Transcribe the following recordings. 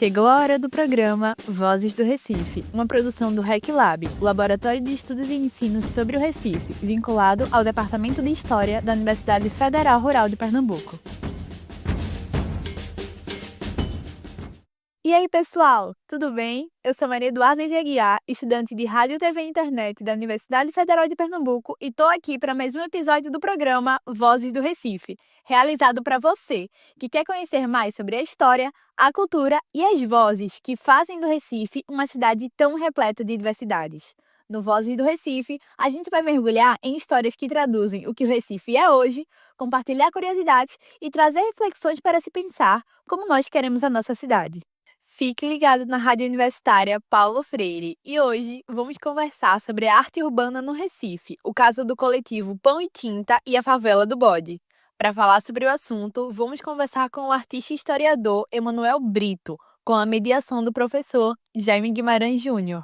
Chegou a hora do programa Vozes do Recife, uma produção do REC Lab, o Laboratório de Estudos e Ensino sobre o Recife, vinculado ao Departamento de História da Universidade Federal Rural de Pernambuco. E aí, pessoal, tudo bem? Eu sou Maria Eduarda de Aguiar, estudante de Rádio, TV e Internet da Universidade Federal de Pernambuco e estou aqui para mais um episódio do programa Vozes do Recife, realizado para você que quer conhecer mais sobre a história, a cultura e as vozes que fazem do Recife uma cidade tão repleta de diversidades. No Vozes do Recife, a gente vai mergulhar em histórias que traduzem o que o Recife é hoje, compartilhar curiosidades e trazer reflexões para se pensar como nós queremos a nossa cidade. Fique ligado na Rádio Universitária Paulo Freire e hoje vamos conversar sobre a arte urbana no Recife, o caso do coletivo Pão e Tinta e a favela do Bode. Para falar sobre o assunto, vamos conversar com o artista e historiador Emanuel Brito, com a mediação do professor Jaime Guimarães Júnior.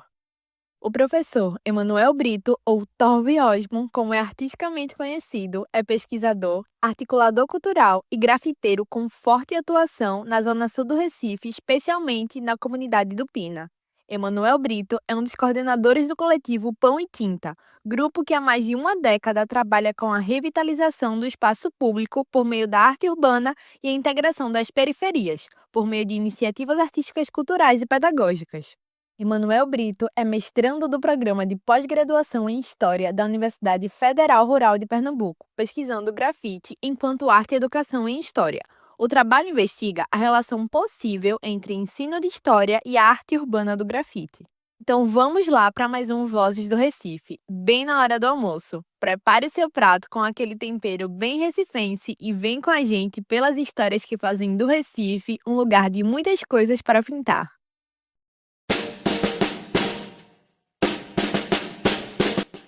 O professor Emanuel Brito, ou Torvi Osmond, como é artisticamente conhecido, é pesquisador, articulador cultural e grafiteiro com forte atuação na zona sul do Recife, especialmente na comunidade do Pina. Emanuel Brito é um dos coordenadores do coletivo Pão e Tinta, grupo que há mais de uma década trabalha com a revitalização do espaço público por meio da arte urbana e a integração das periferias, por meio de iniciativas artísticas culturais e pedagógicas. Emanuel Brito é mestrando do Programa de Pós-Graduação em História da Universidade Federal Rural de Pernambuco, pesquisando grafite enquanto arte e educação em História. O trabalho investiga a relação possível entre ensino de História e a arte urbana do grafite. Então vamos lá para mais um Vozes do Recife, bem na hora do almoço. Prepare o seu prato com aquele tempero bem recifense e vem com a gente pelas histórias que fazem do Recife um lugar de muitas coisas para pintar.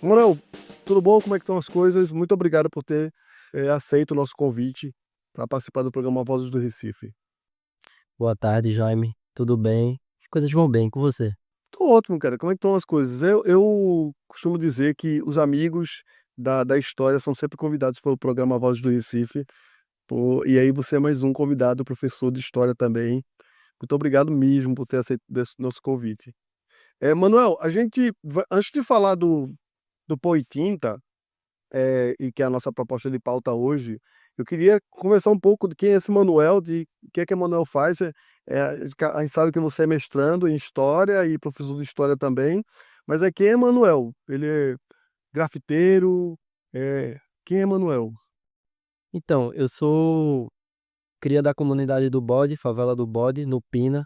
Manuel, tudo bom? Como é que estão as coisas? Muito obrigado por ter aceito o nosso convite para participar do programa Vozes do Recife. Boa tarde, Jaime. Tudo bem? As coisas vão bem com você? Tô ótimo, cara. Como é que estão as coisas? Eu costumo dizer que os amigos da história são sempre convidados pelo programa Vozes do Recife. E aí você é mais um convidado, professor de história também. Muito obrigado mesmo por ter aceito esse nosso convite. Manuel, antes de falar do Pão e Tinta, e que é a nossa proposta de pauta hoje, eu queria conversar um pouco de quem é esse Manuel, de o que Manuel faz. A gente sabe que você é mestrando em História e professor de História também, mas quem é Manuel? Ele é grafiteiro? Quem é Manuel? Então, eu sou cria da comunidade do Bode, favela do Bode, no Pina,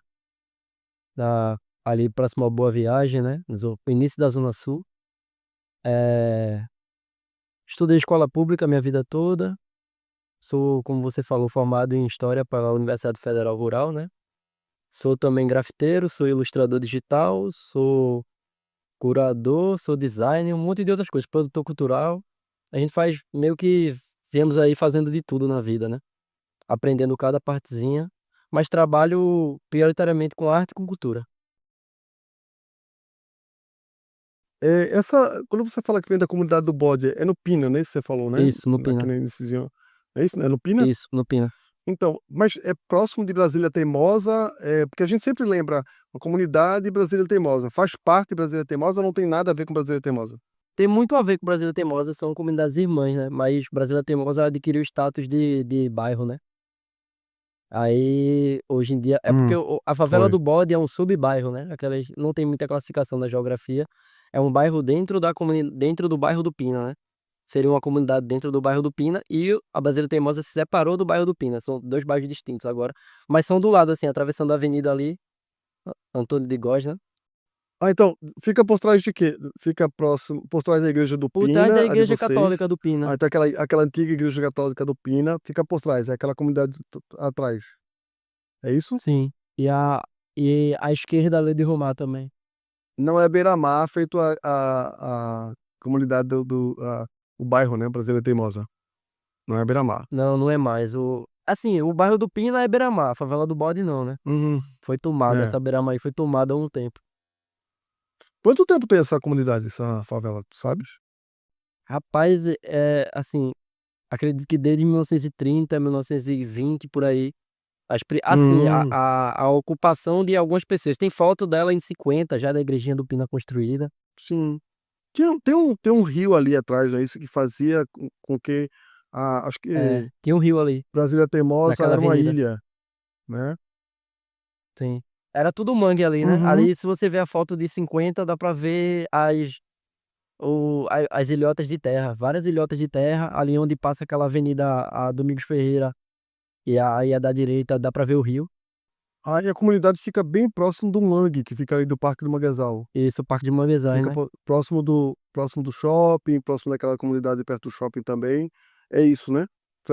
ali próximo à Boa Viagem, né? No início da Zona Sul. Estudei escola pública minha vida toda. Sou, como você falou, formado em História pela Universidade Federal Rural, né? Sou também grafiteiro, sou ilustrador digital, sou curador, sou designer, um monte de outras coisas, produtor cultural. A gente faz meio que viemos aí fazendo de tudo na vida, né? Aprendendo cada partezinha, mas trabalho prioritariamente com arte e com cultura. Quando você fala que vem da comunidade do Bode, é no Pina, né? Isso você falou, né? Isso, no Pina. É isso, né? No Pina? Isso, no Pina. Então, mas é próximo de Brasília Teimosa, porque a gente sempre lembra a comunidade Brasília Teimosa. Faz parte de Brasília Teimosa ou não tem nada a ver com Brasília Teimosa? Tem muito a ver com Brasília Teimosa, são comunidades irmãs, né? Mas Brasília Teimosa adquiriu o status de bairro, né? Aí, hoje em dia, é porque a favela Foi. do Bode é um sub-bairro, né? Não tem muita classificação na geografia. É um bairro dentro dentro do bairro do Pina, né? Seria uma comunidade dentro do bairro do Pina e a Brasília Teimosa se separou do bairro do Pina. São dois bairros distintos agora, mas são do lado, assim, atravessando a avenida ali, Antônio de Góes, né? Então, fica por trás de quê? Fica próximo, por trás da igreja do Por trás da Pina, a de Igreja vocês. Católica do Pina. Então aquela antiga igreja católica do Pina fica por trás, é aquela comunidade atrás. É isso? Sim. E a esquerda ali de Rumar também. Não é beira-mar feito a comunidade o bairro, né? Brasília Teimosa. Não é beira-mar. Não, não é mais. Assim, o bairro do Pina é beira-mar, a favela do Bode não, né? Uhum, Foi tomada, é. essa beira-mar aí foi tomada há um tempo. Quanto tempo tem essa comunidade, essa favela, tu sabes? Rapaz, assim, acredito que desde 1930, 1920, por aí, Assim, Hum, a ocupação de algumas pessoas. Tem foto dela em 50, já da igrejinha do Pina construída. sim. Tem um rio ali atrás, é isso que fazia com que acho que Tinha um rio ali, Brasília Teimosa naquela era uma avenida. ilha, né? Sim. Era tudo mangue ali, né? Uhum. Ali, se você ver a foto de 50, dá pra ver as ilhotas de terra. Várias ilhotas de terra, ali onde passa aquela avenida, a Domingos Ferreira, e a da direita, dá pra ver o rio. Aí a comunidade fica bem próximo do mangue, que fica aí do Parque do Manguezal. Esse é o Parque de Manguezais, Fica né? próximo do shopping, próximo daquela comunidade perto do shopping também. É isso, né?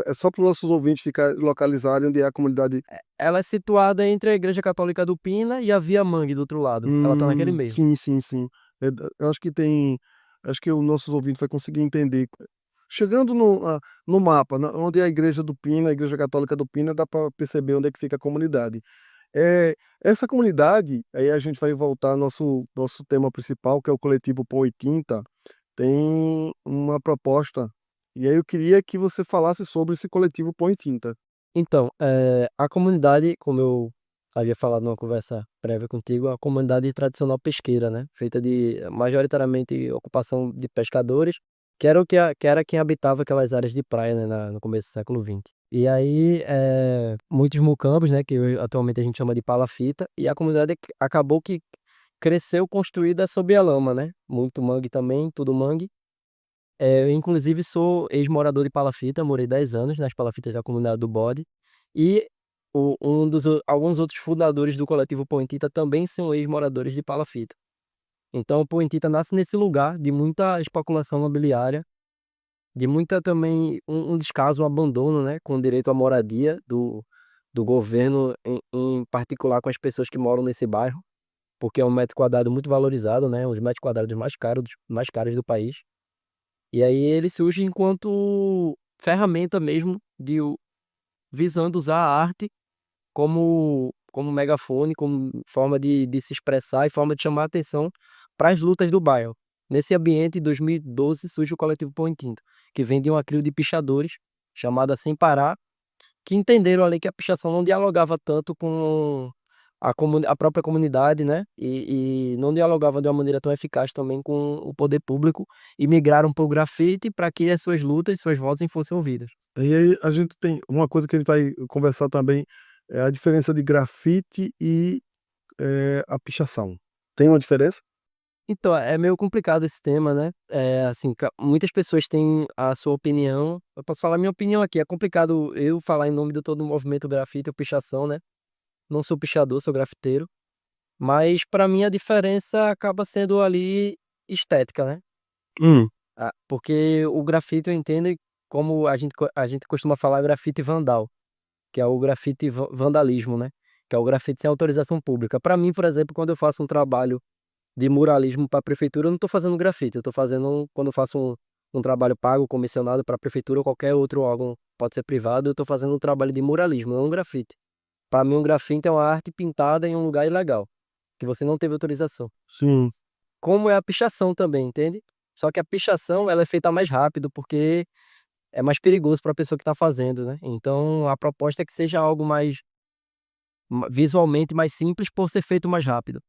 É só para os nossos ouvintes ficar localizarem onde é a comunidade. Ela é situada entre a Igreja Católica do Pina e a Via Mangue do outro lado. Ela tá naquele meio. Sim, sim, sim. Eu acho que os nossos ouvintes vai conseguir entender. Chegando no mapa, onde é a igreja do Pina, a igreja católica do Pina, dá para perceber onde é que fica a comunidade. Essa comunidade, aí a gente vai voltar ao nosso tema principal, que é o coletivo Pão e Tinta, tem uma proposta. E aí eu queria que você falasse sobre esse coletivo Pão e Tinta. Então, a comunidade, como eu havia falado numa conversa prévia contigo, é a comunidade tradicional pesqueira, né? Feita de majoritariamente ocupação de pescadores, que era quem habitava aquelas áreas de praia, né, no começo do século XX. E aí, muitos mucambos, né, que atualmente a gente chama de palafita, e a comunidade acabou que cresceu construída sob a lama, né? Muito mangue também, tudo mangue. Eu, inclusive, sou ex-morador de Palafita, morei 10 anos nas palafitas da comunidade do Bode. E alguns outros fundadores do coletivo Pointita também são ex-moradores de Palafita. Então, o Pointita nasce nesse lugar de muita especulação imobiliária, de muita também um descaso, um abandono, né, com direito à moradia do governo, em particular com as pessoas que moram nesse bairro, porque é um metro quadrado muito valorizado, né, um dos metros quadrados mais caros do país. E aí ele surge enquanto ferramenta mesmo visando usar a arte como megafone, como forma de se expressar e forma de chamar a atenção para as lutas do bairro. Nesse ambiente, em 2012, surge o coletivo Pão e Tinta, que vem de um acrio de pichadores, chamado Sem Parar, que entenderam ali que a pichação não dialogava tanto com a própria comunidade, né? E não dialogava de uma maneira tão eficaz também com o poder público, e migraram para o grafite para que as suas lutas, suas vozes fossem ouvidas. E aí a gente tem uma coisa que a gente vai conversar também, é a diferença de grafite e a pichação. Tem uma diferença? Então, é meio complicado esse tema, né? Assim, muitas pessoas têm a sua opinião. Eu posso falar minha opinião aqui. É complicado eu falar em nome de todo o movimento grafite ou pichação, né? Não sou pichador, sou grafiteiro. Mas para mim a diferença acaba sendo ali estética, né? Hum, Porque o grafite eu entendo como a gente costuma falar grafite vandal, que é o grafite vandalismo, né? Que é o grafite sem autorização pública. Para mim, por exemplo, quando eu faço um trabalho de muralismo para a prefeitura, eu não estou fazendo grafite, eu estou fazendo, quando eu faço um trabalho pago, comissionado para a prefeitura ou qualquer outro órgão, pode ser privado, eu estou fazendo um trabalho de muralismo, não um grafite. Para mim, um grafite é uma arte pintada em um lugar ilegal, que você não teve autorização. sim. Como é a pichação também, entende? Só que a pichação, ela é feita mais rápido, porque é mais perigoso para a pessoa que está fazendo, né? Então, a proposta é que seja algo mais visualmente mais simples por ser feito mais rápido.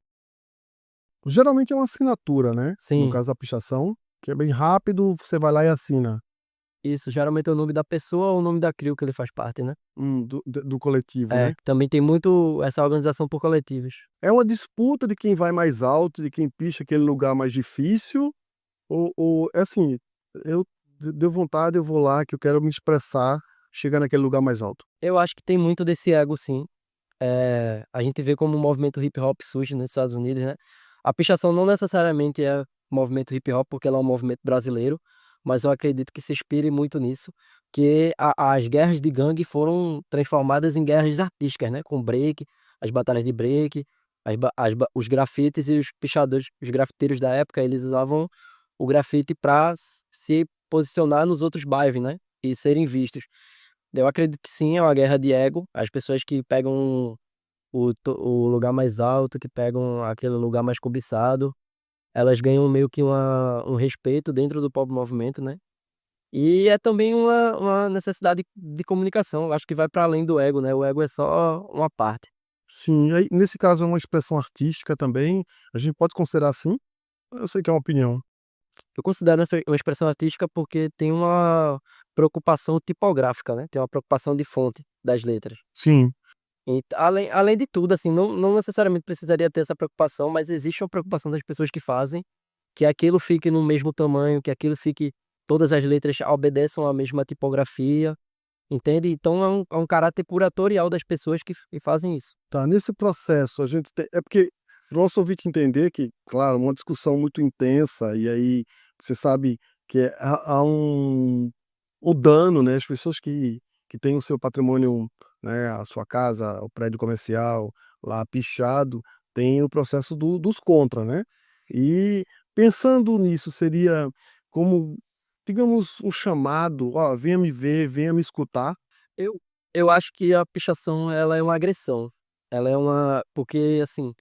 Geralmente é uma assinatura, né? No Sim, caso da pichação, que é bem rápido, você vai lá e assina. isso. Geralmente é o nome da pessoa ou o nome da CRIO que ele faz parte, né? Do coletivo, né? Também tem muito essa organização por coletivos. É uma disputa de quem vai mais alto, de quem picha aquele lugar mais difícil, ou é assim, eu deu vontade, eu vou lá, que eu quero me expressar, chegar naquele lugar mais alto. Eu acho que tem muito desse ego, sim. A gente vê como o movimento hip hop surge nos Estados Unidos, né? A pichação não necessariamente é movimento hip hop, porque ela é um movimento brasileiro, mas eu acredito que se inspire muito nisso, que as guerras de gangue foram transformadas em guerras artísticas, né? Com break, as batalhas de break, os grafites e os pichadores, os grafiteiros da época, eles usavam o grafite para se posicionar nos outros bairros, né? E serem vistos. Eu acredito que sim, é uma guerra de ego. As pessoas que pegam o lugar mais alto, que pegam aquele lugar mais cobiçado, elas ganham meio que um respeito dentro do próprio movimento, né? E é também uma necessidade de comunicação, eu acho que vai para além do ego, né, o ego é só uma parte. Sim, aí nesse caso é uma expressão artística também, a gente pode considerar assim? Eu sei que é uma opinião. Eu considero essa uma expressão artística porque tem uma preocupação tipográfica, né, tem uma preocupação de fonte das letras. Sim, Além de tudo, assim, não necessariamente precisaria ter essa preocupação, mas existe uma preocupação das pessoas que fazem, que aquilo fique no mesmo tamanho, que aquilo fique todas as letras obedeçam à mesma tipografia, entende? Então é um caráter curatorial das pessoas que fazem isso. tá. Nesse processo a gente tem é porque para o nosso ouvinte entender que, claro, uma discussão muito intensa, e aí você sabe que há o dano, né, as pessoas que têm o seu patrimônio, né, a sua casa, o prédio comercial lá pichado, tem o processo dos contra, né. E pensando nisso, seria como, digamos, um chamado: "Ó, venha me ver, venha me escutar". Eu eu acho que a pichação ela é uma agressão, ela é uma porque, assim,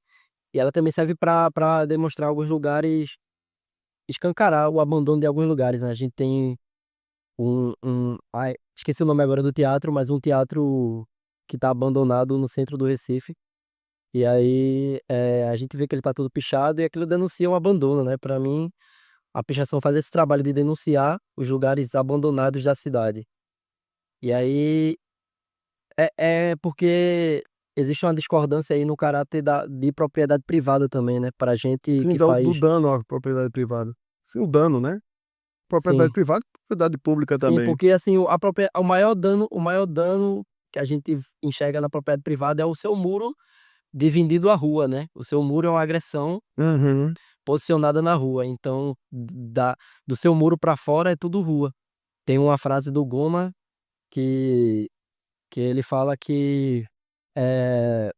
e ela também serve para demonstrar alguns lugares escancarar o abandono de alguns lugares, né, a gente tem ai, esqueci o nome agora do teatro, mas um teatro que tá abandonado no centro do Recife, e aí, a gente vê que ele tá todo pichado e aquilo denuncia um abandono, né, pra mim, a pichação faz esse trabalho de denunciar os lugares abandonados da cidade. E aí, é porque existe uma discordância aí no caráter de propriedade privada também, né, pra gente Sim, que do faz dano à propriedade privada. Sim, o dano, né. Propriedade sim. privada e propriedade pública Sim, também. porque assim, o maior dano que a gente enxerga na propriedade privada é o seu muro dividindo a rua, né. O seu muro é uma agressão Uhum. posicionada na rua, então do seu muro pra fora é tudo rua. Tem uma frase do Goma que ele fala que, eh,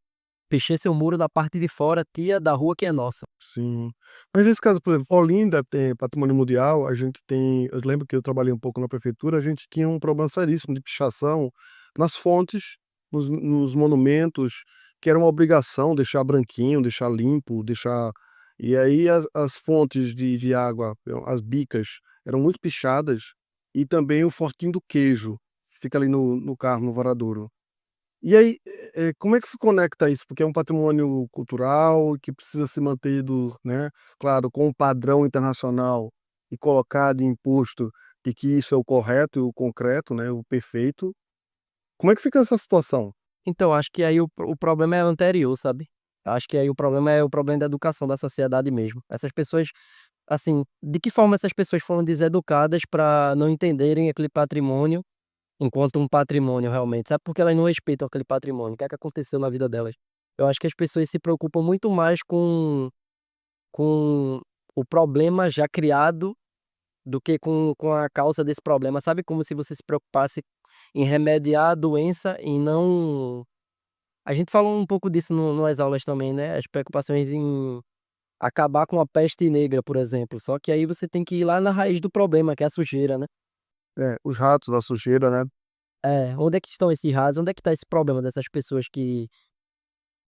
"Pichei seu muro da parte de fora, tia, da rua que é nossa". Sim. Mas nesse caso, por exemplo, Olinda tem patrimônio mundial, a gente tem eu lembro que eu trabalhei um pouco na prefeitura, a gente tinha um problema seríssimo de pichação nas fontes, nos monumentos, que era uma obrigação deixar branquinho, deixar limpo, deixar e aí as fontes de água, as bicas, eram muito pichadas, e também o fortinho do queijo, que fica ali no Carmo, no Varadouro. E aí, como é que se conecta isso? Porque é um patrimônio cultural que precisa ser mantido, né, claro, com um padrão internacional e colocado em imposto de que isso é o correto e o concreto, né, o perfeito. Como é que fica essa situação? Então, acho que aí o problema é anterior, sabe. Acho que aí o problema é o problema da educação da sociedade mesmo. Essas pessoas, assim, de que forma essas pessoas foram deseducadas para não entenderem aquele patrimônio enquanto um patrimônio realmente, sabe, porque elas não respeitam aquele patrimônio, o que é que aconteceu na vida delas. Eu acho que as pessoas se preocupam muito mais com o problema já criado do que com a causa desse problema, sabe, como se você se preocupasse em remediar a doença e não a gente falou um pouco disso nas aulas também, né, as preocupações em acabar com a peste negra, por exemplo, só que aí você tem que ir lá na raiz do problema, que é a sujeira, né. É, os ratos, a sujeira, né. É, onde é que estão esses rasos, onde é que está esse problema dessas pessoas que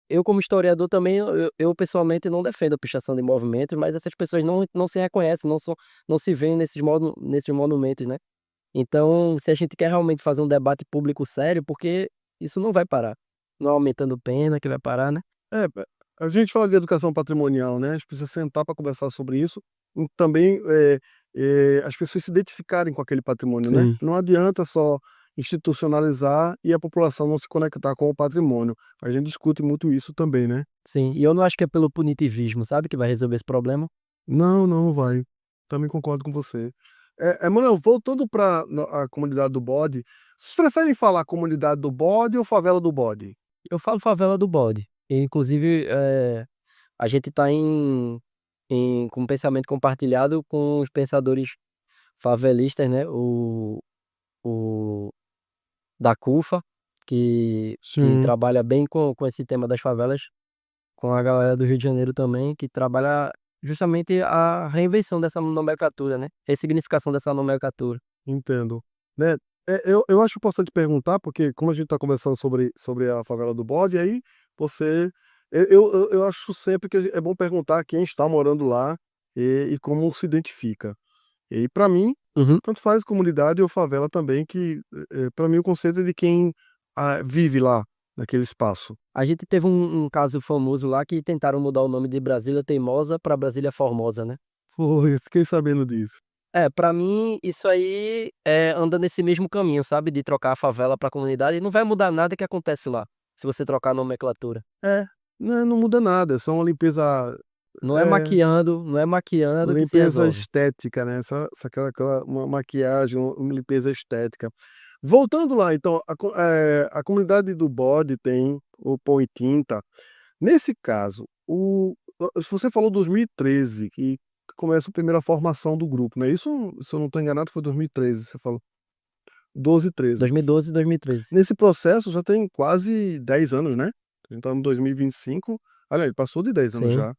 eu como historiador também, eu pessoalmente não defendo a pichação de movimentos, mas essas pessoas não se reconhecem, não se veem nesses monumentos, né. Então, se a gente quer realmente fazer um debate público sério, porque isso não vai parar, não aumentando pena que vai parar, né. É, a gente fala de educação patrimonial, né, a gente precisa sentar para conversar sobre isso, e também, as pessoas se identificarem com aquele patrimônio, né. Sim. Não adianta só institucionalizar e a população não se conectar com o patrimônio. A gente discute muito isso também, né. Sim, e eu não acho que é pelo punitivismo, sabe, que vai resolver esse problema. Não, não vai. Também concordo com você. Manuel, voltando para a comunidade do Bode, vocês preferem falar comunidade do Bode ou favela do Bode? Eu falo favela do bode, e inclusive, a gente tá com um pensamento compartilhado com os pensadores favelistas, né, o da CUFA, que Sim, trabalha bem com esse tema das favelas, com a galera do Rio de Janeiro também, que trabalha justamente a reinvenção dessa nomenclatura, né, ressignificação dessa nomenclatura. entendo. Né, eu acho importante perguntar, porque como a gente está conversando sobre a favela do Bode, aí você eu acho sempre que é bom perguntar quem está morando lá e como se identifica. E para mim, Uhum. Tanto faz comunidade ou favela também, que, pra mim o conceito é de quem, vive lá, naquele espaço. A gente teve um caso famoso lá que tentaram mudar o nome de Brasília Teimosa pra Brasília Formosa, né. Foi, eu fiquei sabendo disso. É, pra mim isso aí, anda nesse mesmo caminho, sabe, de trocar a favela pra comunidade e não vai mudar nada que acontece lá, se você trocar a nomenclatura. É, não muda nada, é só uma limpeza, é, Não é maquiando que se limpeza resolve. estética, né, só aquela uma maquiagem, uma limpeza estética. Voltando lá então, a comunidade do bode tem o pão e tinta. Nesse caso, se você falou 2013 que começa a primeira formação do grupo, não é isso? Se eu não estou enganado foi 2013, você falou. 12, 13. 2012 e 2013. Nesse processo já tem quase 10 anos, né? A gente tá no 2025, aliás, passou de 10 anos Sim, já,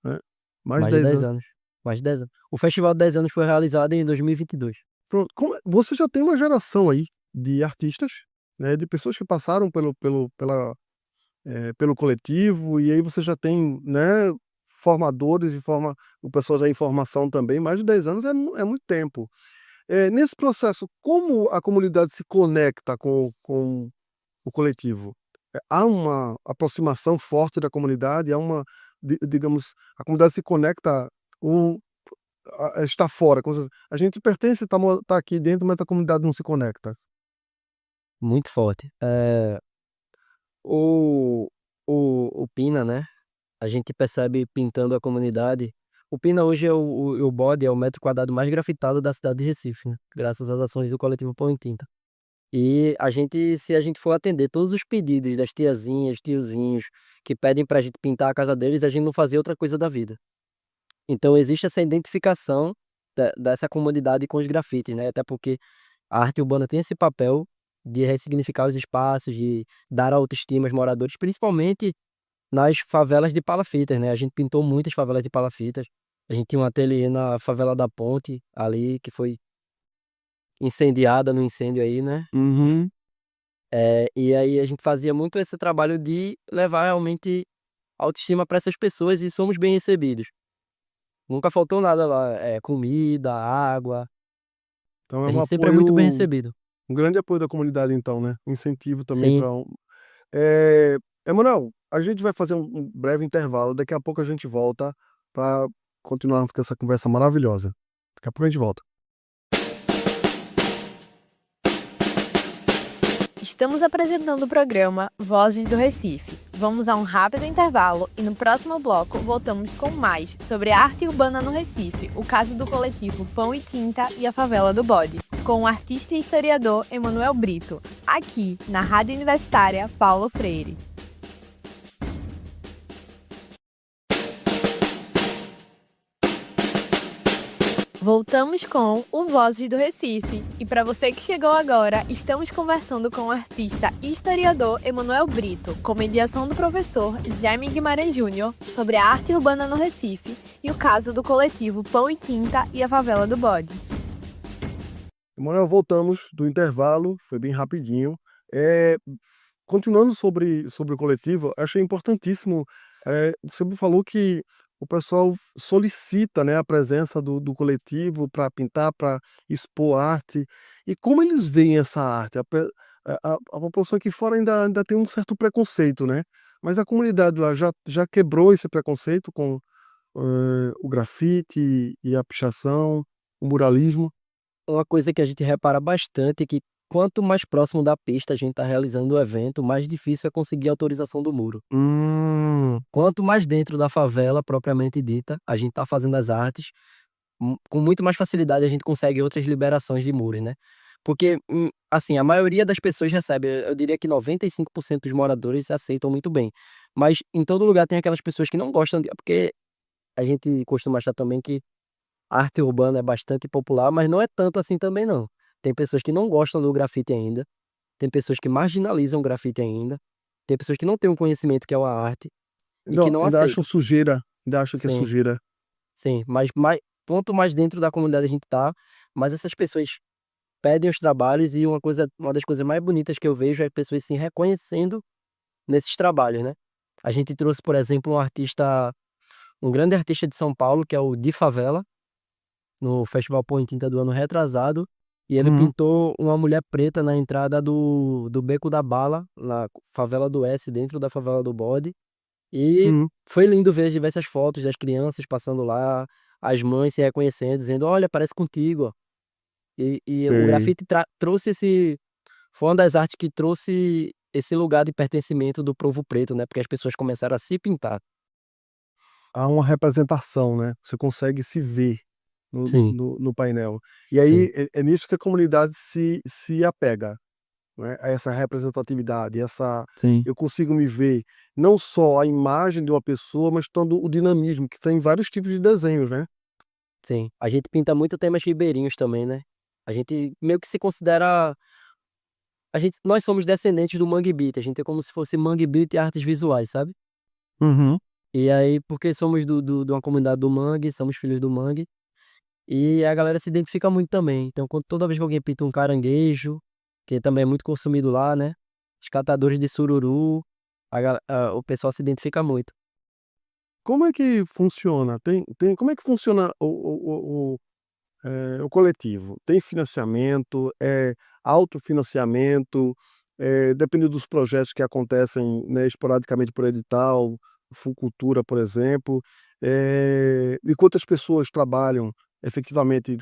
né, mais de mais de 10 10 anos. anos, mais de 10 anos. O festival de 10 anos foi realizado em 2022. Pronto, você já tem uma geração aí de artistas, né, de pessoas que passaram pelo coletivo, e aí você já tem, né, formadores e o pessoal já em formação também, mais de 10 anos é muito tempo. Nesse processo, como a comunidade se conecta com o coletivo? Há uma aproximação forte da comunidade, há uma, digamos, a comunidade se conecta ou está fora, como se a gente pertence, tá aqui dentro, mas a comunidade não se conecta. Muito forte. O o Pina, né, a gente percebe pintando a comunidade. O Pina hoje é o bode, é o metro quadrado mais grafitado da cidade de Recife, né, graças às ações do coletivo Pão e Tinta. E a gente, se a gente for atender todos os pedidos das tiazinhas, tiozinhos, que pedem pra gente pintar a casa deles, a gente não fazia outra coisa da vida. Então existe essa identificação dessa comunidade com os grafites, né, até porque a arte urbana tem esse papel de ressignificar os espaços, de dar autoestima aos moradores, principalmente nas favelas de palafitas, né, a gente pintou muitas favelas de palafitas. A gente tinha um ateliê na favela da Ponte, ali, que foi incendiada no incêndio aí, né. Uhum. E aí a gente fazia muito esse trabalho de levar realmente autoestima para essas pessoas e somos bem recebidos. Nunca faltou nada lá, comida, água, Então é a um gente sempre é muito bem apoio, recebido. um grande apoio da comunidade então, né, um incentivo também Sim, para eh, Emanuel, a gente vai fazer um breve intervalo, daqui a pouco a gente volta para continuarmos com essa conversa maravilhosa. Daqui a pouco a gente volta. Estamos apresentando o programa Vozes do Recife. Vamos a um rápido intervalo e no próximo bloco voltamos com mais sobre a arte urbana no Recife, o caso do coletivo Pão e Tinta e a favela do Bode, com o artista e historiador Emanuel Brito, aqui na Rádio Universitária Paulo Freire. Voltamos com o Vozes do Recife. E para você que chegou agora, estamos conversando com o artista e historiador Emanuel Brito, com mediação do professor Jaime Guimarães Júnior, sobre a arte urbana no Recife e o caso do coletivo Pão e Tinta e a favela do Bode. Emanuel, voltamos do intervalo, foi bem rapidinho. Continuando sobre o coletivo, achei importantíssimo, você me falou que o pessoal solicita, né, a presença do coletivo para pintar, para expor arte, e como eles veem essa arte? A população aqui fora ainda tem um certo preconceito, né, mas a comunidade lá já quebrou esse preconceito com, o grafite e a pichação, o muralismo? uma coisa que a gente repara bastante é que quanto mais próximo da pista a gente está realizando o evento, mais difícil é conseguir a autorização do muro. Hum. Quanto mais dentro da favela propriamente dita, a gente está fazendo as artes, com muito mais facilidade a gente consegue outras liberações de muros, né. Porque, assim, a maioria das pessoas recebe, eu diria que 95% dos moradores aceitam muito bem, mas em todo lugar tem aquelas pessoas que não gostam de, porque a gente costuma achar também que a arte urbana é bastante popular, mas não é tanto assim também não. Tem pessoas que não gostam do grafite ainda, tem pessoas que marginalizam o grafite ainda, tem pessoas que não têm um conhecimento que é uma arte e que Não, não ainda acham aceitam. sujeira, ainda acham que é Sim. sujeira. Sim, mas quanto mais dentro da comunidade a gente tá, mais essas pessoas pedem os trabalhos e uma das coisas mais bonitas que eu vejo é pessoas se reconhecendo nesses trabalhos, né. A gente trouxe, por exemplo, um grande artista de São Paulo, que é o Di Favela, no Festival Pô em Tinta do ano retrasado, e ele Uhum, pintou uma mulher preta na entrada do Beco da Bala, na favela do S, dentro da favela do Bode. E uhum, foi lindo ver as diversas fotos das crianças passando lá, as mães se reconhecendo, dizendo, olha, parece contigo, ó. E o sei. grafite trouxe esse. Foi uma das artes que trouxe esse lugar de pertencimento do povo preto, né? Porque as pessoas começaram a se pintar. Há uma representação, né, você consegue se ver Sim, no painel. E sim, aí é nisso que a comunidade se apega, né, a essa representatividade, essa sim, eu consigo me ver, não só a imagem de uma pessoa, mas todo o dinamismo, que tem vários tipos de desenhos, né. sim. A gente pinta muito temas ribeirinhos também, né? A gente meio que se considera. Nós somos descendentes do Mangue Beat, a gente é como se fosse Mangue Beat e artes visuais, sabe? Uhum. E aí, porque somos de uma comunidade do Mangue, somos filhos do Mangue, e a galera se identifica muito também. Então, toda vez que alguém pinta um caranguejo, que também é muito consumido lá, né? Os catadores de sururu, o pessoal se identifica muito. Como é que funciona? Como é que funciona o coletivo? Tem financiamento, é autofinanciamento, depende dos projetos que acontecem, né, esporadicamente por edital, Fucultura, por exemplo, e quantas pessoas trabalham efetivamente,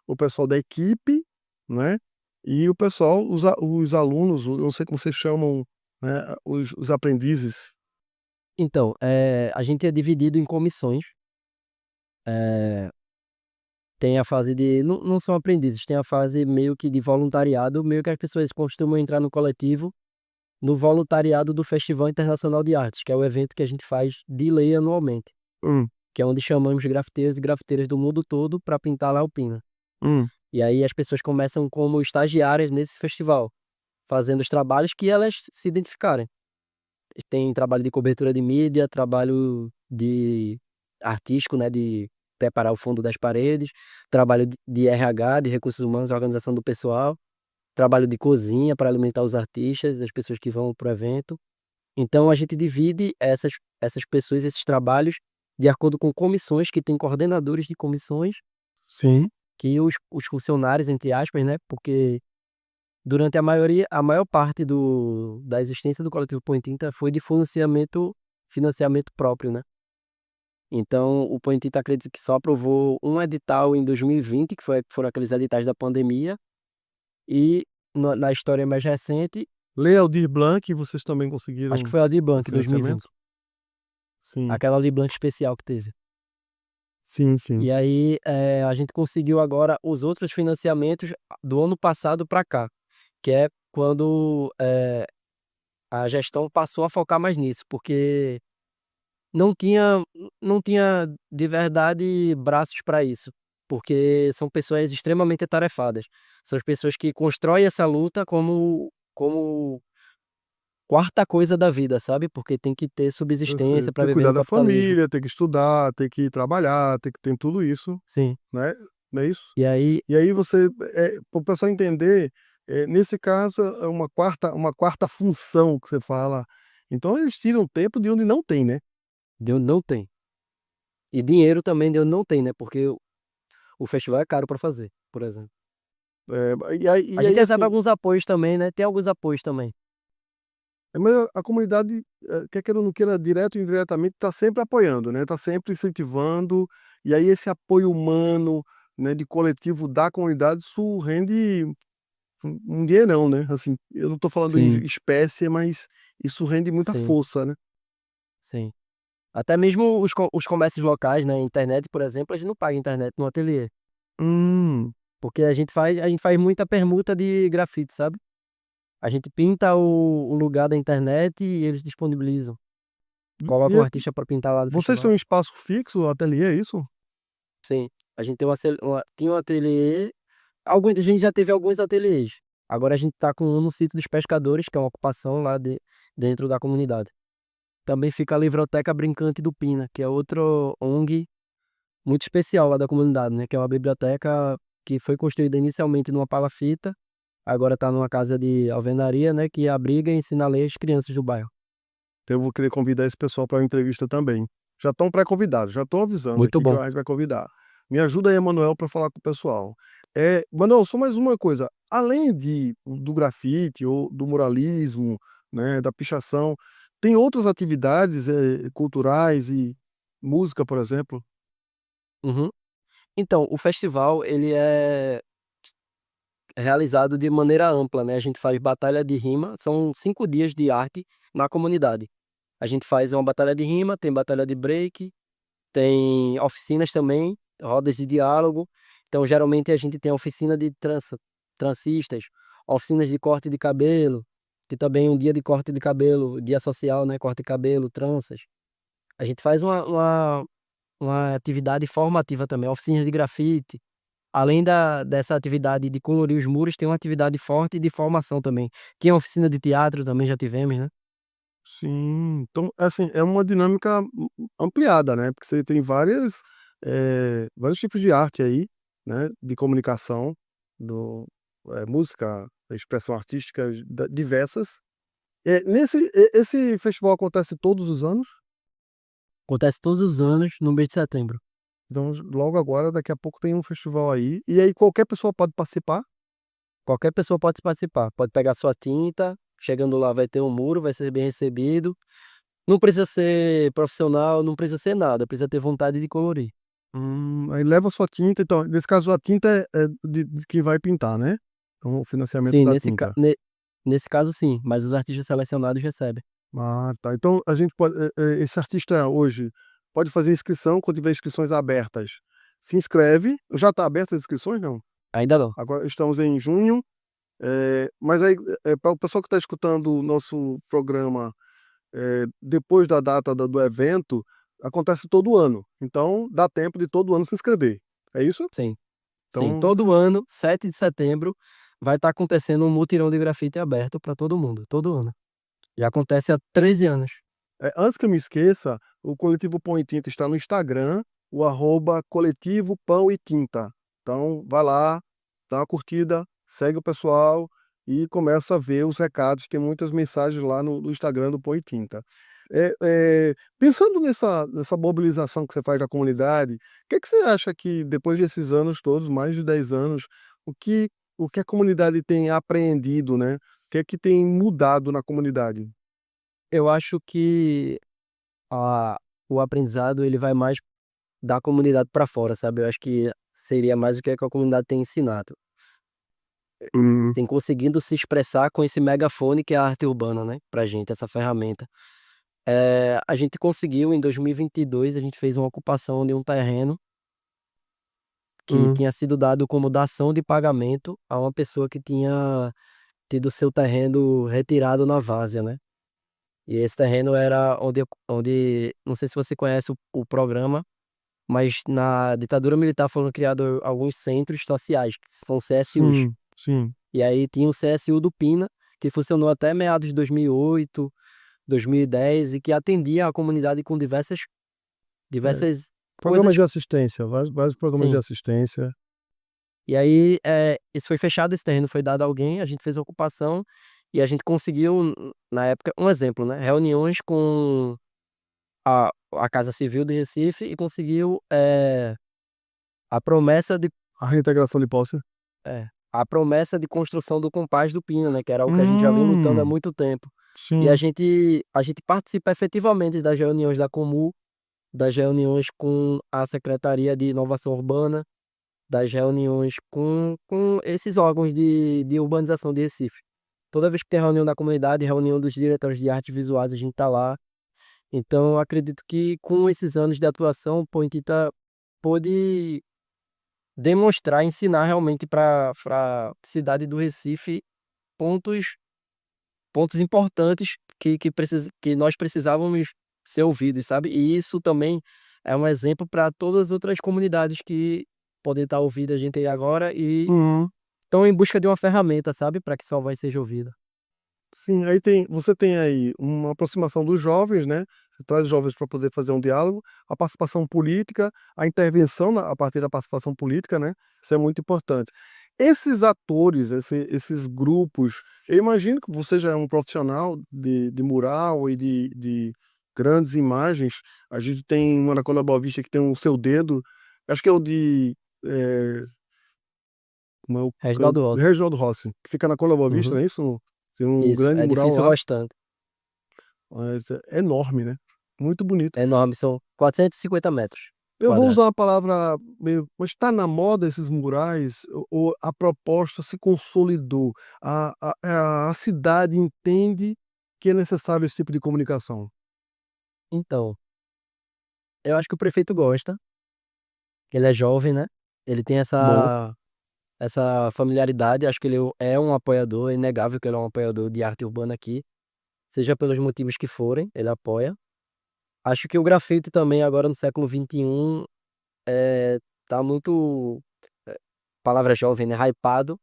o pessoal da equipe, né, e o pessoal, os alunos, eu não sei como vocês chamam, né, os aprendizes. Então, a gente é dividido em comissões. eh, Tem a fase de. Não, não são aprendizes, tem a fase meio que de voluntariado, meio que as pessoas costumam entrar no coletivo, no voluntariado do Festival Internacional de Artes, que é o evento que a gente faz de lei anualmente, Hum, que é onde chamamos grafiteiros e grafiteiras do mundo todo para pintar La Alpina. hum, E aí as pessoas começam como estagiárias nesse festival, fazendo os trabalhos que elas se identificarem. Tem trabalho de cobertura de mídia, trabalho de artístico, né, de preparar o fundo das paredes, trabalho de RH, de recursos humanos, organização do pessoal, trabalho de cozinha para alimentar os artistas, as pessoas que vão para o evento. Então a gente divide essas pessoas, esses trabalhos, de acordo com comissões que têm coordenadores de comissões, sim. que os funcionários, entre aspas, né, porque durante a maior parte da existência do Coletivo Põe Tinta foi de financiamento próprio, né. Então o Põe Tinta acredito que só aprovou um edital em 2020, foram aqueles editais da pandemia, e na história mais recente, Lei Aldir Blanc, vocês também acho que conseguiram foi a Aldir o Blanc 2020, financiamento? Sim, aquela Aldir Blanc especial que teve. sim, sim. E aí, a gente conseguiu agora os outros financiamentos do ano passado para cá, que é quando, a gestão passou a focar mais nisso, porque Não tinha não tinha de verdade braços para isso, porque são pessoas extremamente atarefadas. São as pessoas que constroem essa luta como quarta coisa da vida, sabe, porque tem que ter Eu sei, subsistência para tem que viver cuidar no da capitalismo. família, tem que estudar, tem que trabalhar, tem tudo isso, Sim. né, não é isso? E aí E aí você, para o pessoal entender, nesse caso é uma quarta função que você fala, então eles tiram tempo de onde não tem, né. deu não tem. E dinheiro também deu não tem, né, porque o festival é caro para fazer, por exemplo. E aí A e gente aí recebe assim, alguns apoios também, né, tem alguns apoios também. mas a comunidade, quer queira ou não queira, direto ou indiretamente, está sempre apoiando, né, está sempre incentivando, e aí esse apoio humano, né, de coletivo da comunidade, isso rende um dinheirão, né, assim, eu não estou falando em Sim, espécie, mas isso rende muita sim, força, né. sim. Até mesmo os comércios locais, né, internet, por exemplo, a gente não paga internet no ateliê, Hum. porque a gente faz muita permuta de grafite, sabe. A gente pinta o lugar da internet e eles disponibilizam. E Coloca um é artista para pintar lá no vocês têm festival. um espaço fixo, ateliê, é isso? Sim, a gente tem tinha um ateliê, a gente já teve alguns ateliês. Agora a gente tá com um no sítio dos pescadores, que é uma ocupação lá dentro da comunidade. Também fica a Livroteca Brincante do Pina, que é outro ONG muito especial lá da comunidade, né, que é uma biblioteca que foi construída inicialmente numa palafita, agora está numa casa de alvenaria, né, que abriga e ensina a ler as crianças do bairro. Então eu vou querer convidar esse pessoal para uma entrevista também. Já estão pré-convidados, já estou avisando Muito aqui que bom. a gente vai convidar. Me ajuda aí, Emanuel, para falar com o pessoal. Manuel, só mais uma coisa. Além do grafite ou do muralismo, né, da pichação, tem outras atividades culturais e música, por exemplo? Uhum. Então, o festival, ele é realizado de maneira ampla, né? A gente faz batalha de rima, são 5 dias de arte na comunidade. A gente faz uma batalha de rima, tem batalha de break, tem oficinas também, rodas de diálogo. Então, geralmente a gente tem oficina de trancistas, oficinas de corte de cabelo, que também um dia de corte de cabelo, dia social, né? Corte de cabelo, tranças. A gente faz uma atividade formativa também, oficinas de grafite. Além dessa atividade de colorir os muros, tem uma atividade forte de formação também. Tinha oficina de teatro também, já tivemos, né? Sim, então, assim, é uma dinâmica ampliada, né? Porque você tem vários tipos de arte aí, né? De comunicação, música, expressão artística diversas. Esse festival acontece todos os anos, Acontece todos os anos no mês de setembro. então logo agora, daqui a pouco tem um festival aí, e aí qualquer pessoa pode participar. Qualquer pessoa pode participar, pode pegar sua tinta, chegando lá vai ter um muro, vai ser bem recebido. Não precisa ser profissional, não precisa ser nada, precisa ter vontade de colorir. Aí leva sua tinta, então, nesse caso a tinta é de quem vai pintar, né? Então o financiamento Sim, da tinta. nesse caso sim, mas os artistas selecionados recebem. Ah, tá. Então a gente pode, esse artista hoje pode fazer inscrição quando tiver inscrições abertas. Se inscreve. Já está abertas as inscrições, não? Ainda não. Agora estamos em junho. Mas aí, para o pessoal que está escutando o nosso programa depois da data do evento, acontece todo ano. Então dá tempo de todo ano se inscrever. É isso? Sim. Sim, Então, todo ano, 7 de setembro, vai estar acontecendo um mutirão de grafite aberto para todo mundo, todo ano. Já acontece há 13 anos. antes que eu me esqueça, o Coletivo Pão e Tinta está no Instagram, o @coletivo Pão e Tinta. Então, vai lá, dá uma curtida, segue o pessoal e começa a ver os recados. Tem muitas mensagens lá no Instagram do Pão e Tinta. Pensando nessa mobilização que você faz da comunidade, o que é que você acha que, depois desses anos todos, mais de 10 anos, o que, o que a comunidade tem apreendido, né? O que é que tem mudado na comunidade? Eu acho que a, o aprendizado ele vai mais da comunidade para fora, sabe? Eu acho que seria mais o que a comunidade tem ensinado. Hum. Tem conseguindo se expressar com esse megafone que é a arte urbana, né? Pra gente, essa ferramenta. A gente conseguiu, em 2022, a gente fez uma ocupação de um terreno que Hum. tinha sido dado como dação de pagamento a uma pessoa que tinha tido seu terreno retirado na várzea, né? E esse terreno era onde não sei se você conhece o programa, mas na ditadura militar foram criados alguns centros sociais, que são CSUs. Sim, sim. E aí tinha o CSU do Pina, que funcionou até meados de 2008, 2010, e que atendia a comunidade com É. diversas Programas coisas. de assistência, vários programas de Sim. assistência. E aí, esse foi fechado, esse terreno foi dado a alguém, a gente fez a ocupação e a gente conseguiu, na época, um exemplo, né? Reuniões com a Casa Civil de Recife e conseguiu a promessa de, A reintegração de posse. a promessa de construção do Compás do Pina, né? Que era o que a gente já vem lutando há Hum, muito tempo. E sim. a gente participa efetivamente das reuniões da Comu, das reuniões com a Secretaria de Inovação Urbana, das reuniões com esses órgãos de urbanização de Recife. Toda vez que tem reunião da comunidade, reunião dos diretores de artes visuais, a gente tá lá. Então, eu acredito que com esses anos de atuação, o Pointita pôde demonstrar, ensinar realmente para a cidade do Recife pontos, pontos importantes que nós precisávamos ser ouvidos, sabe? E isso também é um exemplo para todas as outras comunidades que podem estar ouvindo a gente aí agora e Uhum. estão em busca de uma ferramenta, sabe? Para que sua voz seja ouvida. Sim, você tem aí uma aproximação dos jovens, né? Você traz os jovens para poder fazer um diálogo, a participação política, a intervenção a partir da participação política, né? Isso é muito importante. Esses atores, esses grupos, eu imagino que você já é um profissional de mural e de grandes imagens. A gente tem uma na Boa Vista que tem o Seu Dedo. Acho que é o de. Como é o Reginaldo Rossi. Reginaldo Rossi, que fica na Colônia Boa Vista, Uhum. não é isso? Tem um Isso, grande é mural difícil lá, bastante. mas é enorme, né? Muito bonito. É enorme, são 450 metros Eu vou quadrados. usar uma palavra meio. Mas está na moda esses murais? Ou a proposta se consolidou? A cidade entende que é necessário esse tipo de comunicação? Então, eu acho que o prefeito gosta, que ele é jovem, né? Ele tem Bom, essa familiaridade, acho que ele é um apoiador, é inegável que ele é um apoiador de arte urbana aqui, seja pelos motivos que forem, ele apoia. Acho que o grafite também, agora no século XXI, tá muito, eh, palavra jovem, né? Hypado,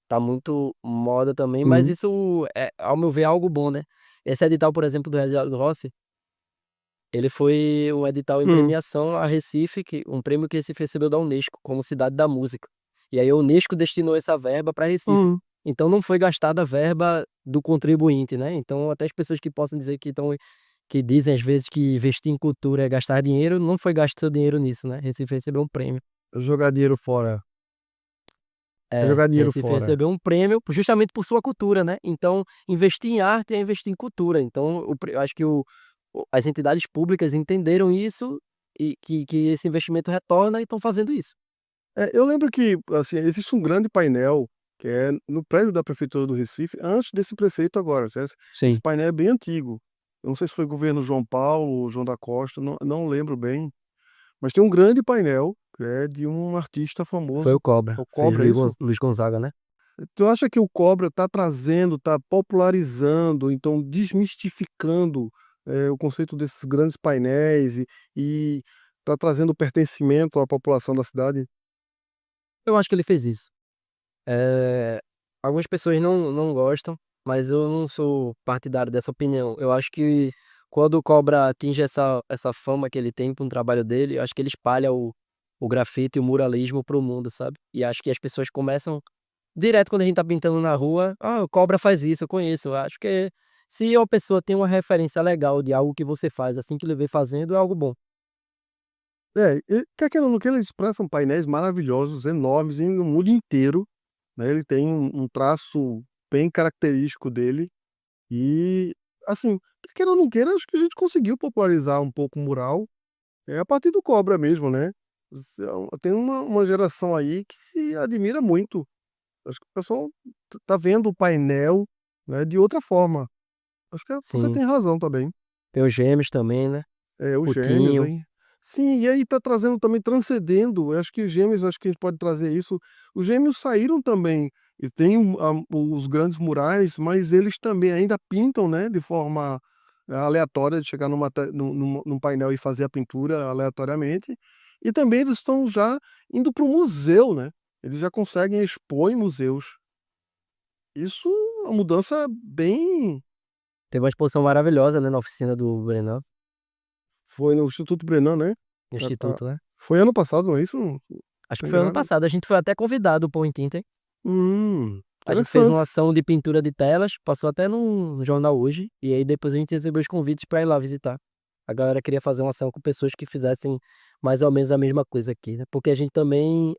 tá muito moda também, mas uhum, isso é, ao meu ver, é algo bom, né? Esse edital, por exemplo, do Reginaldo Rossi, ele foi um edital em hum, premiação a Recife, um prêmio que Recife recebeu da Unesco, como Cidade da Música. E aí a Unesco destinou essa verba para Recife. hum. Então não foi gastada a verba do contribuinte, né? Então até as pessoas que possam dizer que dizem às vezes que investir em cultura é gastar dinheiro, não foi gasto seu dinheiro nisso, né? Recife recebeu um prêmio. Jogar dinheiro fora. É É, jogar dinheiro Recife fora. recebeu um prêmio justamente por sua cultura, né? Então, investir em arte é investir em cultura. Então, eu acho que as entidades públicas entenderam isso e que esse investimento retorna e estão fazendo isso. Eu lembro que, assim, existe um grande painel que é no prédio da prefeitura do Recife, antes desse prefeito agora. Esse Sim. painel é bem antigo. Eu não sei se foi governo João Paulo ou João da Costa, não lembro bem. Mas tem um grande painel que é de um artista Foi famoso. o Cobra, É o fez Cobra, é isso? Luiz Gonzaga, né? Tu acha que o Cobra está trazendo, está popularizando, então desmistificando o conceito desses grandes painéis e está trazendo pertencimento à população da cidade? Eu acho que ele fez isso. Eh, Algumas pessoas não gostam, mas eu não sou partidário dessa opinião. Eu acho que quando o Cobra atinge essa fama que ele tem com o trabalho dele, eu acho que ele espalha o grafite e o muralismo para o mundo, sabe? E acho que as pessoas começam direto quando a gente tá pintando na rua: "Ah, o Cobra faz isso, eu conheço". Eu acho que se uma pessoa tem uma referência legal de algo que você faz, assim que ele vê fazendo, é algo bom. Quer queira ou não queira, eles expressam painéis maravilhosos, enormes, no mundo inteiro, né, ele tem um traço bem característico dele e, assim, quer queira ou não queira, acho que a gente conseguiu popularizar um pouco o mural, a partir do Cobra mesmo, né. Tem uma geração aí que admira muito. Acho que o pessoal tá vendo o painel, né, de outra forma. Acho que você Sim. tem razão também. Tem os Gêmeos também, né, Os o Gêmeos, Tinho. hein. Sim, e aí tá trazendo também, transcendendo, eu acho que os Gêmeos, acho que a gente pode trazer isso. Os Gêmeos saíram também, e tem os grandes murais, mas eles também ainda pintam, né, de forma aleatória, de chegar num painel e fazer a pintura aleatoriamente. E também eles estão já indo para o museu, né, eles já conseguem expor em museus. Isso é uma mudança bem. Teve uma exposição maravilhosa, né, na oficina do Breno, Foi no Instituto Brenan, né. no A instituto, né. Foi ano passado, não é isso? Acho Tô que foi ano enganado? passado, a gente foi até convidado, o Pão em Tinta, hein. A gente fez Interessante. uma ação de pintura de telas, passou até no jornal Hoje, e aí depois a gente recebeu os convites pra ir lá visitar. A galera queria fazer uma ação com pessoas que fizessem mais ou menos a mesma coisa aqui, né, porque a gente também,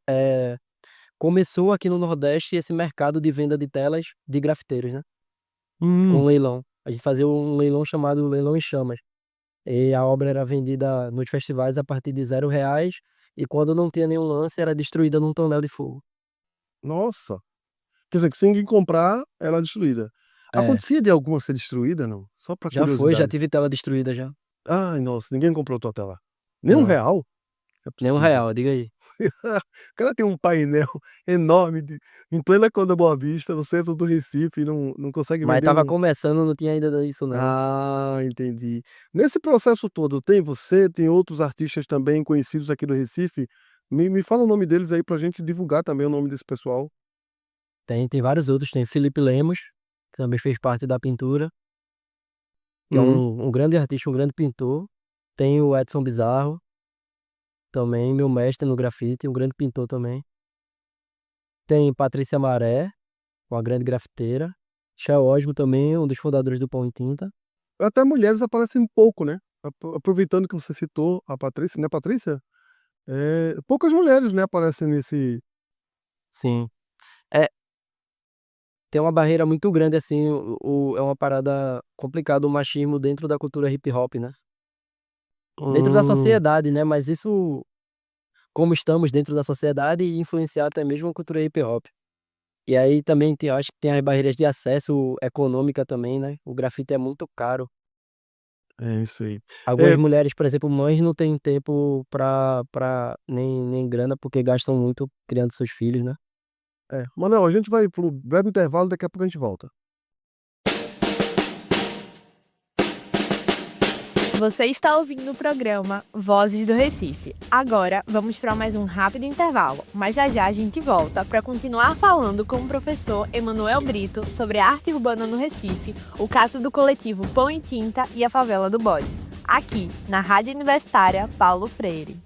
começou aqui no Nordeste esse mercado de venda de telas de grafiteiros, né, com Hum, leilão. A gente fazia um leilão chamado Leilão em Chamas, e a obra era vendida nos festivais a partir de R$ 0, e quando não tinha nenhum lance era destruída num tonel de fogo. nossa. Quer dizer que se ninguém comprar, ela é destruída. É, Acontecia de alguma ser destruída, não? Só pra já curiosidade. tive tela destruída já. Ai, nossa, ninguém comprou tua tela. Nem Não, R$1? Não é nenhum possível. real, diga aí. O cara tem um painel enorme em plena Conda Boa Vista, no centro do Recife, e não consegue Mas vender estava um. começando, não tinha ainda isso não. Ah, entendi. Nesse processo todo, tem outros artistas também conhecidos aqui do Recife? Me fala o nome deles aí pra gente divulgar também o nome desse pessoal. Tem vários outros, tem Felipe Lemos, que também fez parte da pintura, que é Uhum. um grande artista, um grande pintor. Tem o Edson Bizarro, também meu mestre no grafite, um grande pintor também. Tem Patrícia Maré, uma grande grafiteira. Chel Osmo também, um dos fundadores do Pão em Tinta. Até mulheres aparecem pouco, né. Aproveitando que você citou a Patrícia, né, Patrícia? Poucas mulheres, né, aparecem nesse. Sim. É, tem uma barreira muito grande, assim, é uma parada complicada o machismo dentro da cultura hip hop, né? Dentro da Hum, sociedade, né? Mas isso, como estamos dentro da sociedade, influenciar até mesmo a cultura hip hop. E aí também tem, eu acho que tem as barreiras de acesso econômica também, né? O grafite é muito caro. é isso aí. Algumas É, mulheres, por exemplo, mães não têm tempo nem grana porque gastam muito criando seus filhos, né? Manuel, a gente vai para um breve intervalo, daqui a pouco a gente volta. Você está ouvindo o programa Vozes do Recife. Agora vamos para mais um rápido intervalo, mas já já a gente volta para continuar falando com o professor Emanuel Brito sobre a arte urbana no Recife, o caso do coletivo Pão e Tinta e a favela do Bode. Aqui, na Rádio Universitária Paulo Freire.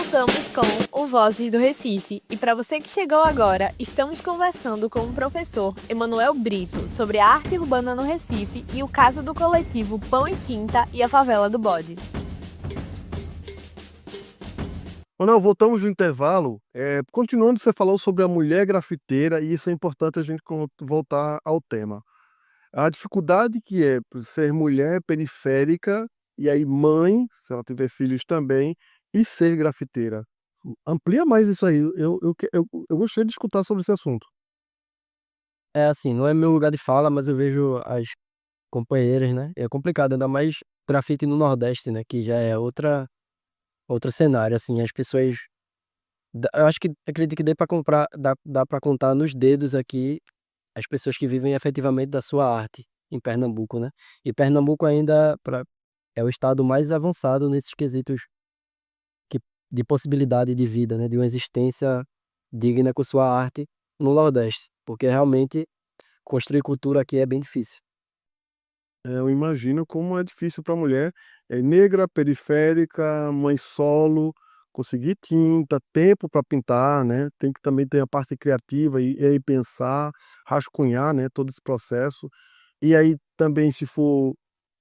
Voltamos com o Vozes do Recife e para você que chegou agora, estamos conversando com o professor Emanuel Brito sobre a arte urbana no Recife e o caso do coletivo Pão e Tinta e a favela do Bode. Manuel, voltamos do intervalo. Continuando, você falou sobre a mulher grafiteira e isso é importante a gente voltar ao tema. A dificuldade que é por ser mulher periférica e aí mãe, se ela tiver filhos também, e ser grafiteira. Amplia mais isso aí. Eu gostei de escutar sobre esse assunto. É assim, não é meu lugar de fala, mas eu vejo as companheiras, né? É complicado, ainda mais grafite no Nordeste, né? Que já é outro cenário, assim, as pessoas. Eu acho que acredito que dá para contar nos dedos aqui as pessoas que vivem efetivamente da sua arte em Pernambuco, né? E Pernambuco ainda é o estado mais avançado nesses quesitos que, de possibilidade de vida, né? De uma existência digna com sua arte no Nordeste, porque realmente construir cultura aqui é bem difícil. Eu imagino como é difícil para a mulher, negra, periférica, mãe solo, conseguir tinta, tempo para pintar, né? Tem que também ter a parte criativa e aí pensar, rascunhar, né? Todo esse processo. E aí também, se for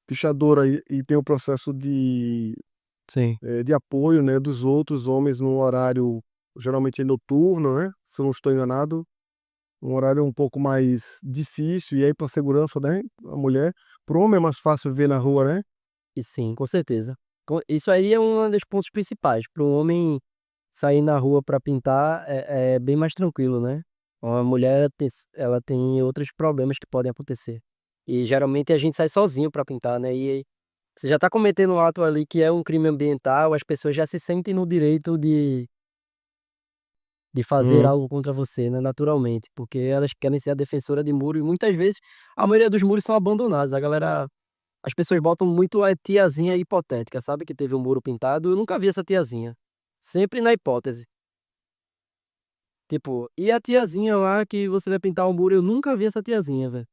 pichadora e tem o processo Sim. de apoio, né? Dos outros homens no horário, geralmente é noturno, né? Se eu não estou enganado, um horário um pouco mais difícil, e aí para segurança, né, a mulher, para o homem é mais fácil ver na rua, né. E sim, com certeza. Isso aí é um dos pontos principais. Para um homem sair na rua para pintar é bem mais tranquilo, né? Uma mulher ela tem outros problemas que podem acontecer. E geralmente a gente sai sozinho para pintar, né? E aí você já está cometendo um ato ali que é um crime ambiental, as pessoas já se sentem no direito de fazer Hum. algo contra você, né? Naturalmente, porque elas querem ser a defensora de muro e muitas vezes a maioria dos muros são abandonados. As pessoas botam muito a tiazinha hipotética, sabe, que teve um muro pintado, eu nunca vi essa tiazinha. Sempre na hipótese. Tipo, e a tiazinha lá que você vai pintar o muro, eu nunca vi essa tiazinha, velho.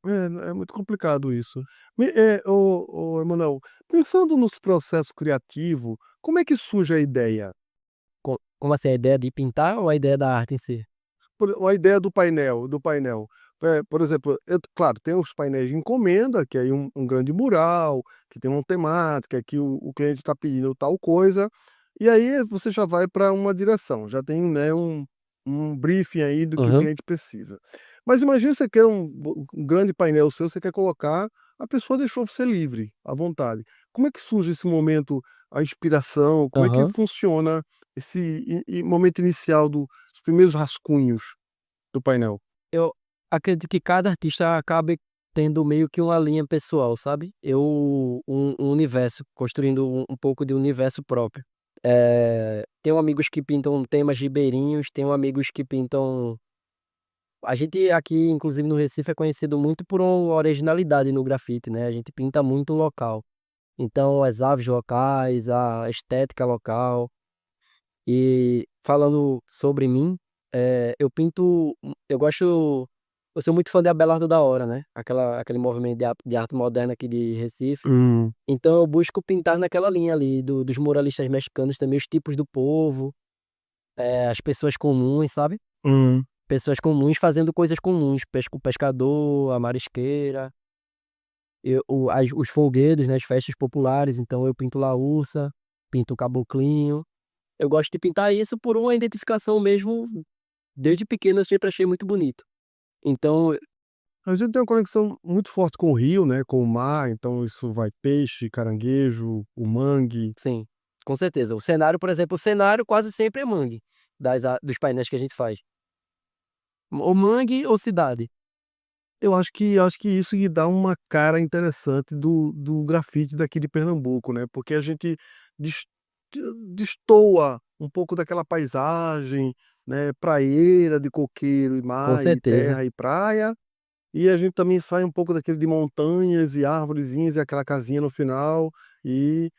É muito complicado isso. Ô Emanuel, pensando nos processos criativo, como é que surge a ideia? Como assim, a ideia de pintar ou a ideia da arte em si? A ideia do painel. Por exemplo, claro, tem os painéis de encomenda, que é aí um grande mural, que tem uma temática, que o cliente está pedindo tal coisa, e aí você já vai para uma direção, já tem, né, um briefing aí do que o Aham, cliente precisa. Mas imagina você quer um grande painel seu, você quer colocar, a pessoa deixou você livre, à vontade. Como é que surge esse momento, a inspiração, como é que aham. funciona esse momento inicial dos primeiros rascunhos do painel? Eu acredito que cada artista acabe tendo meio que uma linha pessoal, sabe? Um universo, construindo um pouco de universo próprio. Tenho amigos que pintam temas ribeirinhos, tenho amigos que pintam. A gente aqui, inclusive no Recife, é conhecido muito por uma originalidade no grafite, né? A gente pinta muito o local. Então, as aves locais, a estética local. E falando sobre mim, eu pinto. Eu gosto. Eu sou muito fã de Abelardo da Hora, né? Aquele movimento de arte moderna aqui de Recife. Hum, Então, eu busco pintar naquela linha ali, dos muralistas mexicanos também, os tipos do povo, as pessoas comuns, sabe? hum. Pessoas comuns fazendo coisas comuns, o pescador, a marisqueira. Os folguedos, né, as festas populares, então eu pinto laúça, pinto caboclinho. Eu gosto de pintar isso por uma identificação mesmo, desde pequeno eu sempre achei muito bonito. Então, A gente tem uma conexão muito forte com o rio, né, com o mar, então isso vai peixe, caranguejo, o mangue. sim, com certeza. O cenário, por exemplo, o cenário quase sempre é mangue, dos painéis que a gente faz. Ou mangue ou cidade. Eu acho que isso que dá uma cara interessante do grafite daqui de Pernambuco, né, porque a gente des destoa um pouco daquela paisagem, né, praieira de coqueiro e Com mar e certeza. terra e praia, e a gente também sai um pouco daquele de montanhas e arvorezinhas e aquela casinha no final, e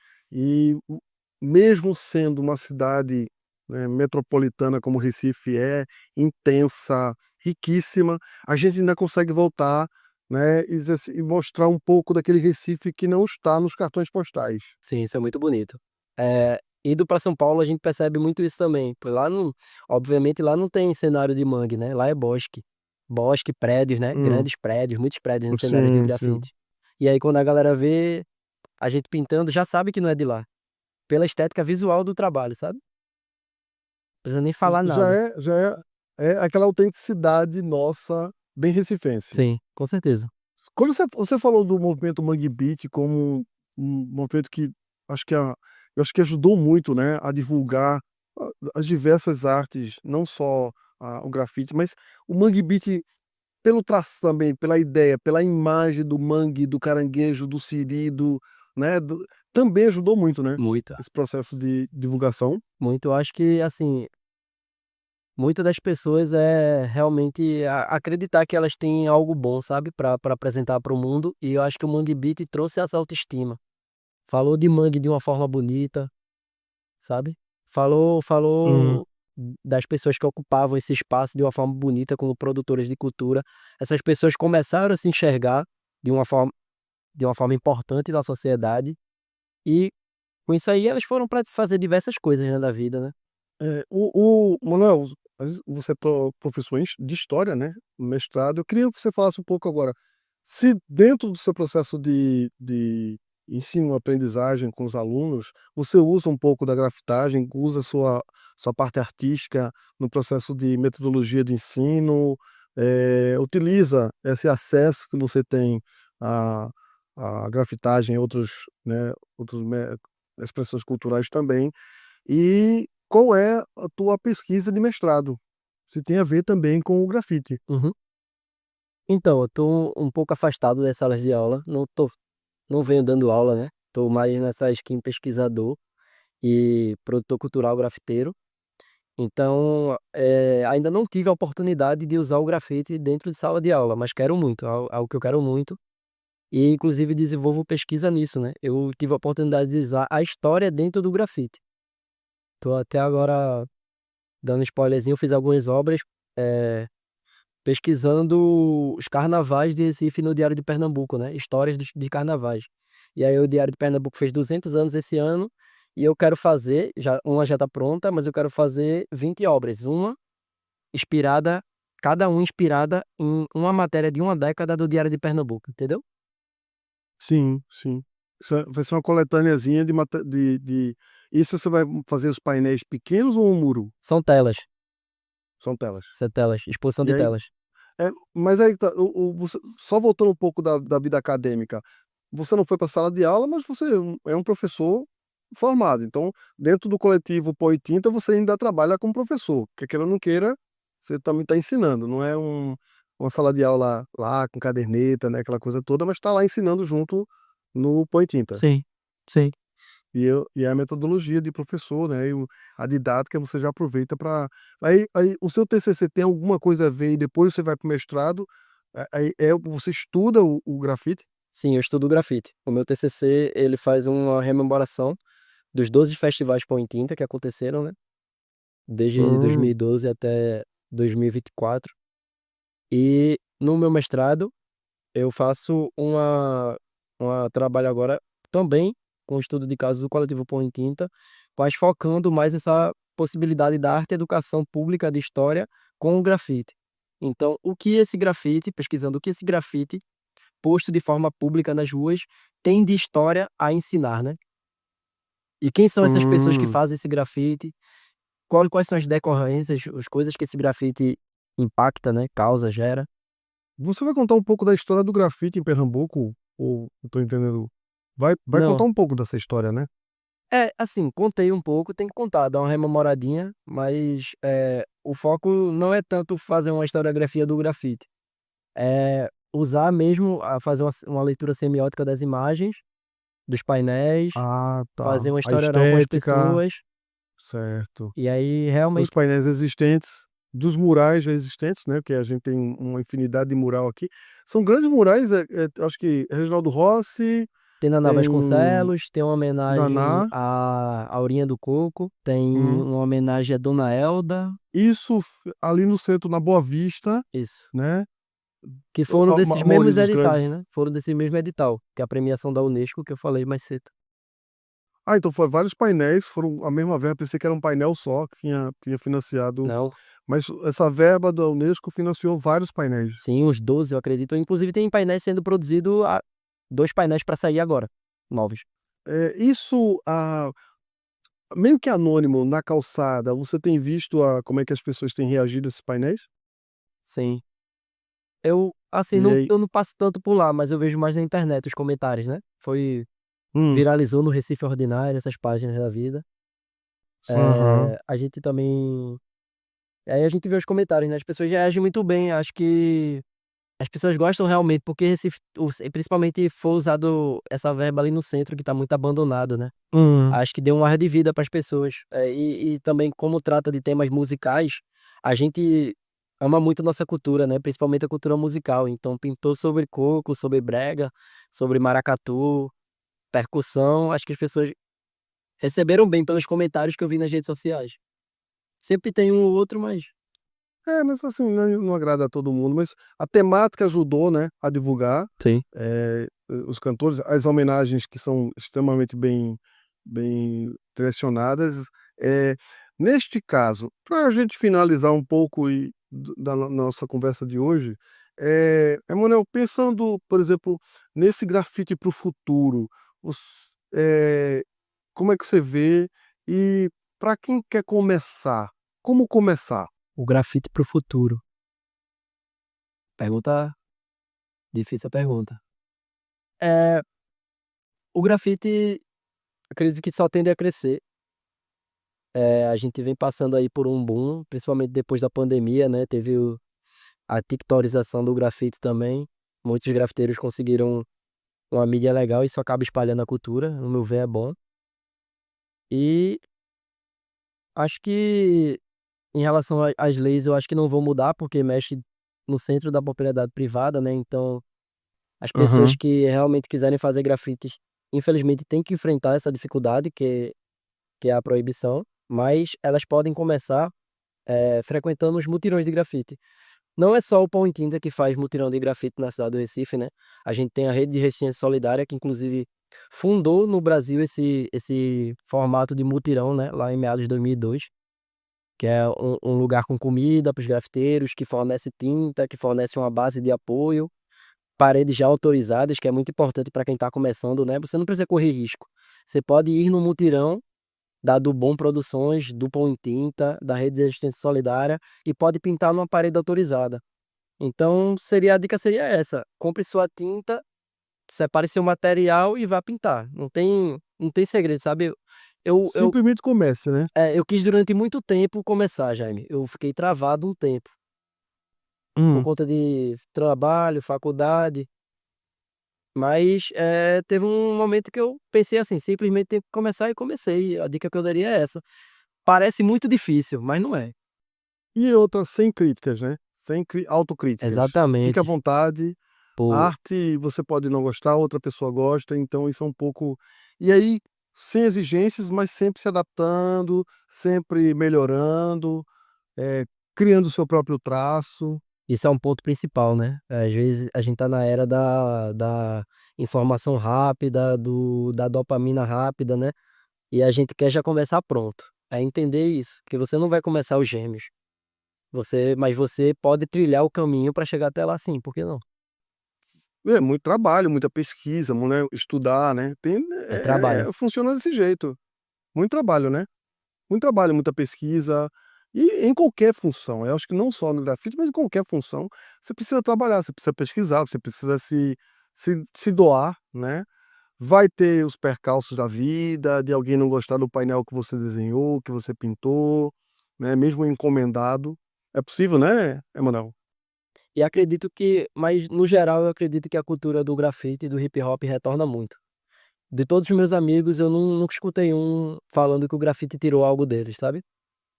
mesmo sendo uma cidade, né, metropolitana como Recife é, intensa, riquíssima, a gente ainda consegue voltar, né, e dizer assim e mostrar um pouco daquele Recife que não está nos cartões postais. Sim, isso é muito bonito. Indo para São Paulo a gente percebe muito isso também, pois lá não, obviamente lá não tem cenário de mangue, né, lá é bosque. Bosque, prédios, né, Hum, grandes prédios, muitos prédios no cenário de sim, sim. grafite. E aí quando a galera vê a gente pintando, já sabe que não é de lá, pela estética visual do trabalho, sabe. Não precisa nem falar Já nada. é já é aquela autenticidade nossa, bem recifense. Sim, com certeza. Quando você falou do movimento Mangue Beat como um movimento que acho que eu acho que ajudou muito, né, a divulgar as diversas artes, não só o grafite, mas o Mangue Beat pelo traço também, pela ideia, pela imagem do mangue, do caranguejo, do siri, né, também ajudou muito, né, Muito, esse processo de divulgação. muito. Eu acho que, assim, muita das pessoas é realmente acreditar que elas têm algo bom, sabe, pra apresentar para o mundo, e eu acho que o Mangue Beat trouxe essa autoestima. Falou de mangue de uma forma bonita, sabe. Uhum. Falou das pessoas que ocupavam esse espaço de uma forma bonita como produtoras de cultura. Essas pessoas começaram a se enxergar de uma forma importante na sociedade e, com isso aí, elas foram para fazer diversas coisas, né, da vida, né. O Manuel, você é professor de história, né, mestrado, eu queria que você falasse um pouco agora, se dentro do seu processo de ensino-aprendizagem com os alunos, você usa um pouco da grafitagem, usa sua parte artística no processo de metodologia de ensino, utiliza esse acesso que você tem à à grafitagem e outros, né, outros expressões culturais também, e qual é a tua pesquisa de mestrado? Se tem a ver também com o grafite. Uhum. Então, eu tô um pouco afastado das salas de aula, não venho dando aula, né, tô mais nessa skin pesquisador e produtor cultural grafiteiro. Então, ainda não tive a oportunidade de usar o grafite dentro de sala de aula, mas quero muito, algo que eu quero muito, e inclusive desenvolvo pesquisa nisso, né. Eu tive a oportunidade de usar a história dentro do grafite. Tô até agora dando spoilerzinho, fiz algumas obras, eh, pesquisando os carnavais de Recife no Diário de Pernambuco, né, histórias de carnavais. E aí o Diário de Pernambuco fez 200 anos esse ano, e eu quero fazer, uma já está pronta, mas eu quero fazer 20 obras, inspirada cada uma inspirada em uma matéria de uma década do Diário de Pernambuco, entendeu? Sim, sim. Vai ser uma coletâneazinha de isso você vai fazer os painéis pequenos ou um muro? São telas, São telas. telas, exposição E de aí telas. mas aí que tá, você só voltando um pouco da vida acadêmica, você não foi pra sala de aula, mas você é um professor formado, então dentro do coletivo Pó e Tinta você ainda trabalha como professor, quer queira ou não queira, você também está ensinando, não é uma sala de aula lá com caderneta, né, aquela coisa toda, mas está lá ensinando junto no Pó e Tinta. Sim, sim. E a metodologia de professor, né, a didática você já aproveita para aí o seu TCC tem alguma coisa a ver e depois você vai para o mestrado, aí você estuda o grafite? Sim, eu estudo grafite. O meu TCC, ele faz uma rememoração dos 12 festivais Pão em Tinta que aconteceram, né, desde Hum, 2012 até 2024. E no meu mestrado, eu faço trabalho agora também com o estudo de casos do coletivo Pão em Tinta, mas focando mais essa possibilidade da arte e educação pública de história com o grafite. Então, pesquisando o que esse grafite posto de forma pública nas ruas tem de história a ensinar, né? E quem são essas pessoas que Hum. fazem esse grafite? Quais são as decorrências, as coisas que esse grafite impacta, né? Causa, gera. Você vai contar um pouco da história do grafite em Pernambuco? Ou eu tô entendendo? Vai contar Não, um pouco dessa história, né? assim, contei um pouco, tem que contar, dar uma rememoradinha, mas o foco não é tanto fazer uma historiografia do grafite, é usar mesmo, fazer uma leitura semiótica das imagens, dos painéis, Ah, fazer tá. uma A história oral com as estética, pessoas, certo. e aí Dos realmente painéis existentes, dos murais já existentes, né, porque a gente tem uma infinidade de mural aqui. São grandes murais, acho que Reginaldo Rossi, tem Naná tem Vasconcelos, tem uma homenagem Naná. à Aurinha do Coco, tem Hum. uma homenagem à Dona Elda, Isso ali no centro, na Boa Vista, isso. né, Que foram a desses maioria mesmos dos editais, grandes. né? Foram desse mesmo edital, que é a premiação da Unesco que eu falei mais cedo. Então foi vários painéis, foram a mesma verba, pensei que era um painel só que tinha financiado, Não, mas essa verba da Unesco financiou vários painéis. sim, uns 12, eu acredito. Inclusive tem painéis sendo produzido, 2 painéis para sair agora, novos. Isso, meio que anônimo na calçada, você tem visto como é que as pessoas têm reagido a esses painéis? Sim. Eu, assim, E aí eu não passo tanto por lá, mas eu vejo mais na internet os comentários, né? hum, Viralizou no Recife Ordinário, essas páginas da vida. aham, A gente também aí a gente vê os comentários, né, as pessoas reagem muito bem, acho que as pessoas gostam realmente, porque Recife, principalmente foi usado essa verba ali no centro que tá muito abandonado, né. hum, Acho que deu um ar de vida para as pessoas. E também como trata de temas musicais, a gente ama muito nossa cultura, né, principalmente a cultura musical, então pintou sobre coco, sobre brega, sobre maracatu, percussão, acho que as pessoas receberam bem pelos comentários que eu vi nas redes sociais. Sempre tem um ou outro, mas mas assim, não agrada a todo mundo, mas a temática ajudou, né, a divulgar, sim. os cantores, as homenagens que são extremamente bem direcionadas. Eh, Neste caso, para a gente finalizar um pouco da nossa conversa de hoje, Emanuel, pensando, por exemplo, nesse grafite para o futuro, os como é que você vê? E para quem quer começar, como começar? O grafite para o futuro. Pergunta difícil a pergunta. Eh, o grafite, acredito que só tende a crescer. A gente vem passando aí por um boom, principalmente depois da pandemia, né, teve a tiktorização do grafite também. Muitos grafiteiros conseguiram uma mídia legal, isso acaba espalhando a cultura, no meu ver é bom. E acho que em relação às leis, eu acho que não vão mudar, porque mexe no centro da propriedade privada, né, então as pessoas Aham. que realmente quiserem fazer grafites, infelizmente têm que enfrentar essa dificuldade que é a proibição, mas elas podem começar, frequentando os mutirões de grafite. Não é só o Pão em Tinta que faz mutirão de grafite na cidade do Recife, né, a gente tem a Rede de Resistência Solidária, que inclusive fundou no Brasil esse formato de mutirão, né, lá em meados de 2002, que é um lugar com comida para os grafiteiros, que fornece tinta, que fornece uma base de apoio, paredes já autorizadas, que é muito importante para quem está começando, né, você não precisa correr risco. Você pode ir no mutirão da Do Bom Produções, do Pão em Tinta, da Rede de Resistência Solidária e pode pintar numa parede autorizada. Então, a dica seria essa: compre sua tinta, separe seu material e vá pintar. Não tem segredo, sabe. Eu eu, Simplesmente comece, né? eu quis durante muito tempo começar, Jaime. Eu fiquei travado um tempo, por Hum. conta de trabalho, faculdade, mas, teve um momento que eu pensei assim: simplesmente tenho que começar e comecei. A dica que eu daria é essa. Parece muito difícil, mas não é. E outra, sem críticas, né? Sem autocríticas. Fique à Exatamente. vontade. A Pô, arte você pode não gostar, outra pessoa gosta, então isso é um pouco. E aí, sem exigências, mas sempre se adaptando, sempre melhorando, eh, criando o seu próprio traço. isso é um ponto principal, né. Às vezes a gente tá na era da informação rápida, da dopamina rápida, né, e a gente quer já começar pronto. É entender isso, que você não vai começar os gêmeos, mas você pode trilhar o caminho para chegar até lá sim, por que não? É muito trabalho, muita pesquisa, né, estudar, né, É trabalho. funciona desse jeito. Muito trabalho, né. Muito trabalho, muita pesquisa, e em qualquer função, eu acho que não só no grafite, mas em qualquer função, você precisa trabalhar, você precisa pesquisar, você precisa se doar, né. Vai ter os percalços da vida, de alguém não gostar do painel que você desenhou, que você pintou, né, mesmo encomendado. É possível, né, Emanuel? E acredito que mas no geral eu acredito que a cultura do grafite e do hip hop retorna muito. De todos os meus amigos eu nunca escutei um falando que o grafite tirou algo deles, sabe.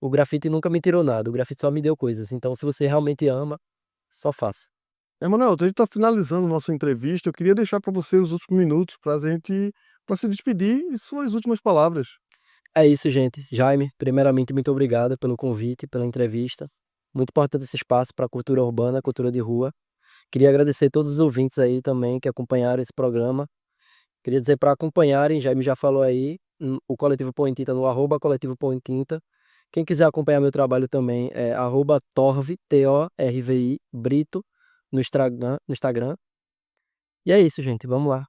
O grafite nunca me tirou nada, o grafite só me deu coisas, então se você realmente ama, só faça. Emanuel, a gente está finalizando nossa entrevista, eu queria deixar para você os últimos minutos para se despedir e suas últimas palavras. É isso, gente. Jaime, primeiramente, muito obrigado pelo convite, pela entrevista. Muito importante esse espaço para a cultura urbana, cultura de rua. Queria agradecer a todos os ouvintes aí também que acompanharam esse programa. Queria dizer para acompanharem, Jaime já falou aí, o Coletivo Pão em Tinta no @coletivo Pão em Tinta. Quem quiser acompanhar meu trabalho também é @torvi, Torvi, Brito, no Instagram. E é isso, gente. Vamos lá.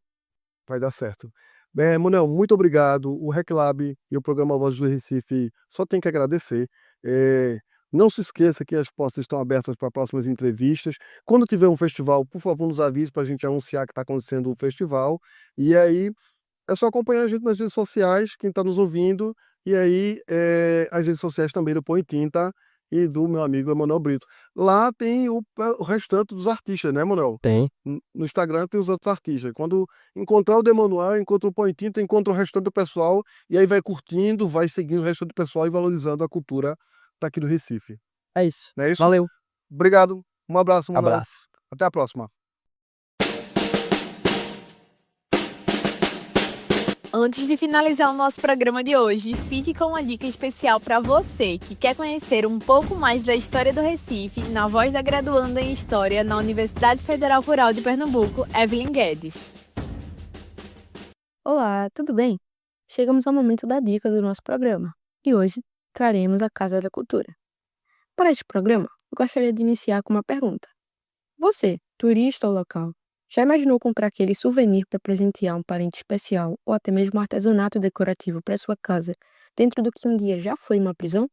Vai dar certo. Bem, Emanuel, muito obrigado. O RecLab e o programa Vozes do Recife só tem que agradecer. Eh, não se esqueça que as portas estão abertas para próximas entrevistas. Quando tiver um festival, por favor, nos avise para a gente anunciar que está acontecendo o festival. E aí, é só acompanhar a gente nas redes sociais, quem está nos ouvindo. E aí, as redes sociais também do Põe Tinta e do meu amigo Emanuel Brito. Lá tem o restante dos artistas, né, Emanuel? Tem. No Instagram tem os outros artistas. Quando encontrar o de Emanuel, encontra o Põe Tinta, encontra o restante do pessoal, e aí vai curtindo, vai seguindo o restante do pessoal e valorizando a cultura daqui do Recife. É isso. Não é isso? Valeu. Obrigado. Um abraço, Emanuel. Abraço. Até a próxima. Antes de finalizar o nosso programa de hoje, fique com uma dica especial para você que quer conhecer um pouco mais da história do Recife na voz da graduanda em História na Universidade Federal Rural de Pernambuco, Evelyn Guedes. Olá, tudo bem? Chegamos ao momento da dica do nosso programa e hoje traremos a Casa da Cultura. Para este programa, eu gostaria de iniciar com uma pergunta. Você, turista ou local, já imaginou comprar aquele souvenir para presentear um parente especial ou até mesmo um artesanato decorativo para sua casa dentro do que um dia já foi uma prisão?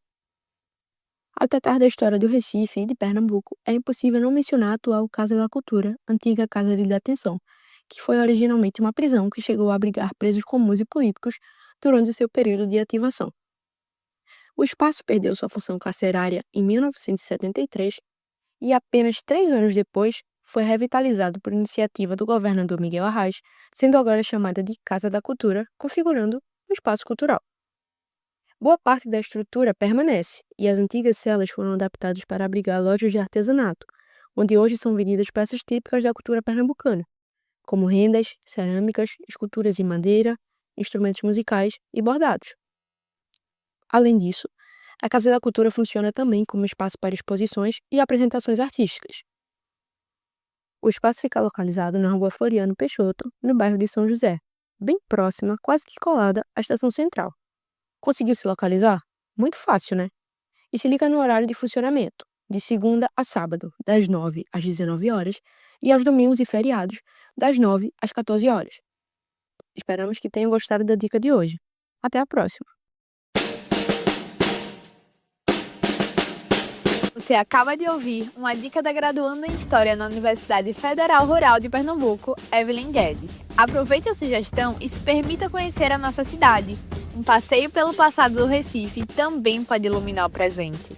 Ao tratar da história do Recife e de Pernambuco, é impossível não mencionar a atual Casa da Cultura, antiga Casa de Detenção, que foi originalmente uma prisão que chegou a abrigar presos comuns e políticos durante o seu período de ativação. O espaço perdeu sua função carcerária em 1973 e apenas 3 anos depois foi revitalizado por iniciativa do governador Miguel Arraes, sendo agora chamada de Casa da Cultura, configurando um espaço cultural. Boa parte da estrutura permanece e as antigas celas foram adaptadas para abrigar lojas de artesanato, onde hoje são vendidas peças típicas da cultura pernambucana, como rendas, cerâmicas, esculturas em madeira, instrumentos musicais e bordados. Além disso, a Casa da Cultura funciona também como espaço para exposições e apresentações artísticas. O espaço fica localizado na Rua Floriano Peixoto, no bairro de São José, bem próxima, quase que colada, à Estação Central. Conseguiu se localizar? Muito fácil, né? E se liga no horário de funcionamento, de segunda a sábado, das 9 às 19 horas, e aos domingos e feriados, das 9 às 14 horas. Esperamos que tenham gostado da dica de hoje. Até a próxima! Você acaba de ouvir uma dica da graduanda em História na Universidade Federal Rural de Pernambuco, Evelyn Guedes. Aproveite a sugestão e se permita conhecer a nossa cidade. Um passeio pelo passado do Recife também pode iluminar o presente.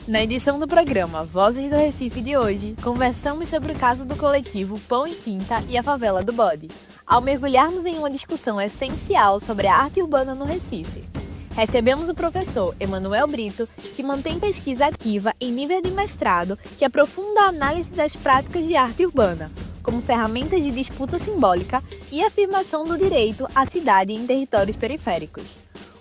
Na edição do programa Vozes do Recife de hoje, conversamos sobre o caso do coletivo Pão em Tinta e a favela do Bode, ao mergulharmos em uma discussão essencial sobre a arte urbana no Recife. Recebemos o professor Emanuel Brito, que mantém pesquisa ativa em nível de mestrado que aprofunda a análise das práticas de arte urbana, como ferramentas de disputa simbólica e afirmação do direito à cidade em territórios periféricos.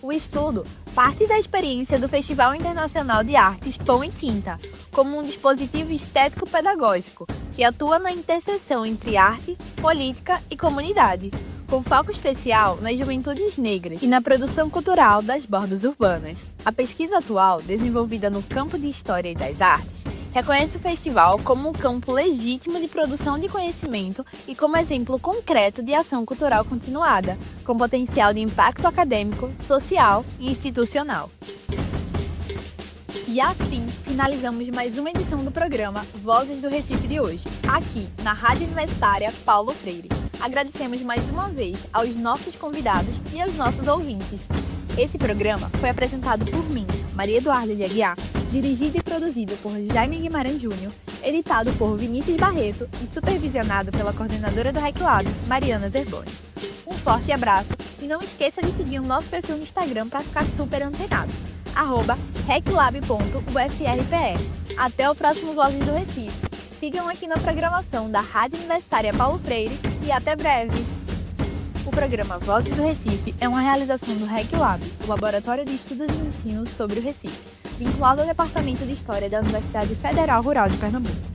O estudo parte da experiência do Festival Internacional de Artes Pão em Tinta, como um dispositivo estético-pedagógico que atua na interseção entre arte, política e comunidade, com foco especial nas juventudes negras e na produção cultural das bordas urbanas. A pesquisa atual, desenvolvida no campo de História e das Artes, Reconhece o festival como um campo legítimo de produção de conhecimento e como exemplo concreto de ação cultural continuada, com potencial de impacto acadêmico, social e institucional. E assim, finalizamos mais uma edição do programa Vozes do Recife de hoje, aqui na Rádio Universitária Paulo Freire. Agradecemos mais uma vez aos nossos convidados e aos nossos ouvintes. Esse programa foi apresentado por mim, Maria Eduarda de Aguiar, dirigido e produzido por Jaime Guimarães Júnior, editado por Vinícius Barreto e supervisionado pela coordenadora do RecLab, Mariana Zerboni. Um forte abraço e não esqueça de seguir o nosso perfil no Instagram para ficar super antenado, @reclab.ufrpe. Até o próximo Vozes do Recife. Sigam aqui na programação da Rádio Universitária Paulo Freire e até breve! O programa Vozes do Recife é uma realização do RecLab, o Laboratório de Estudos e Ensino sobre o Recife, vinculado ao Departamento de História da Universidade Federal Rural de Pernambuco.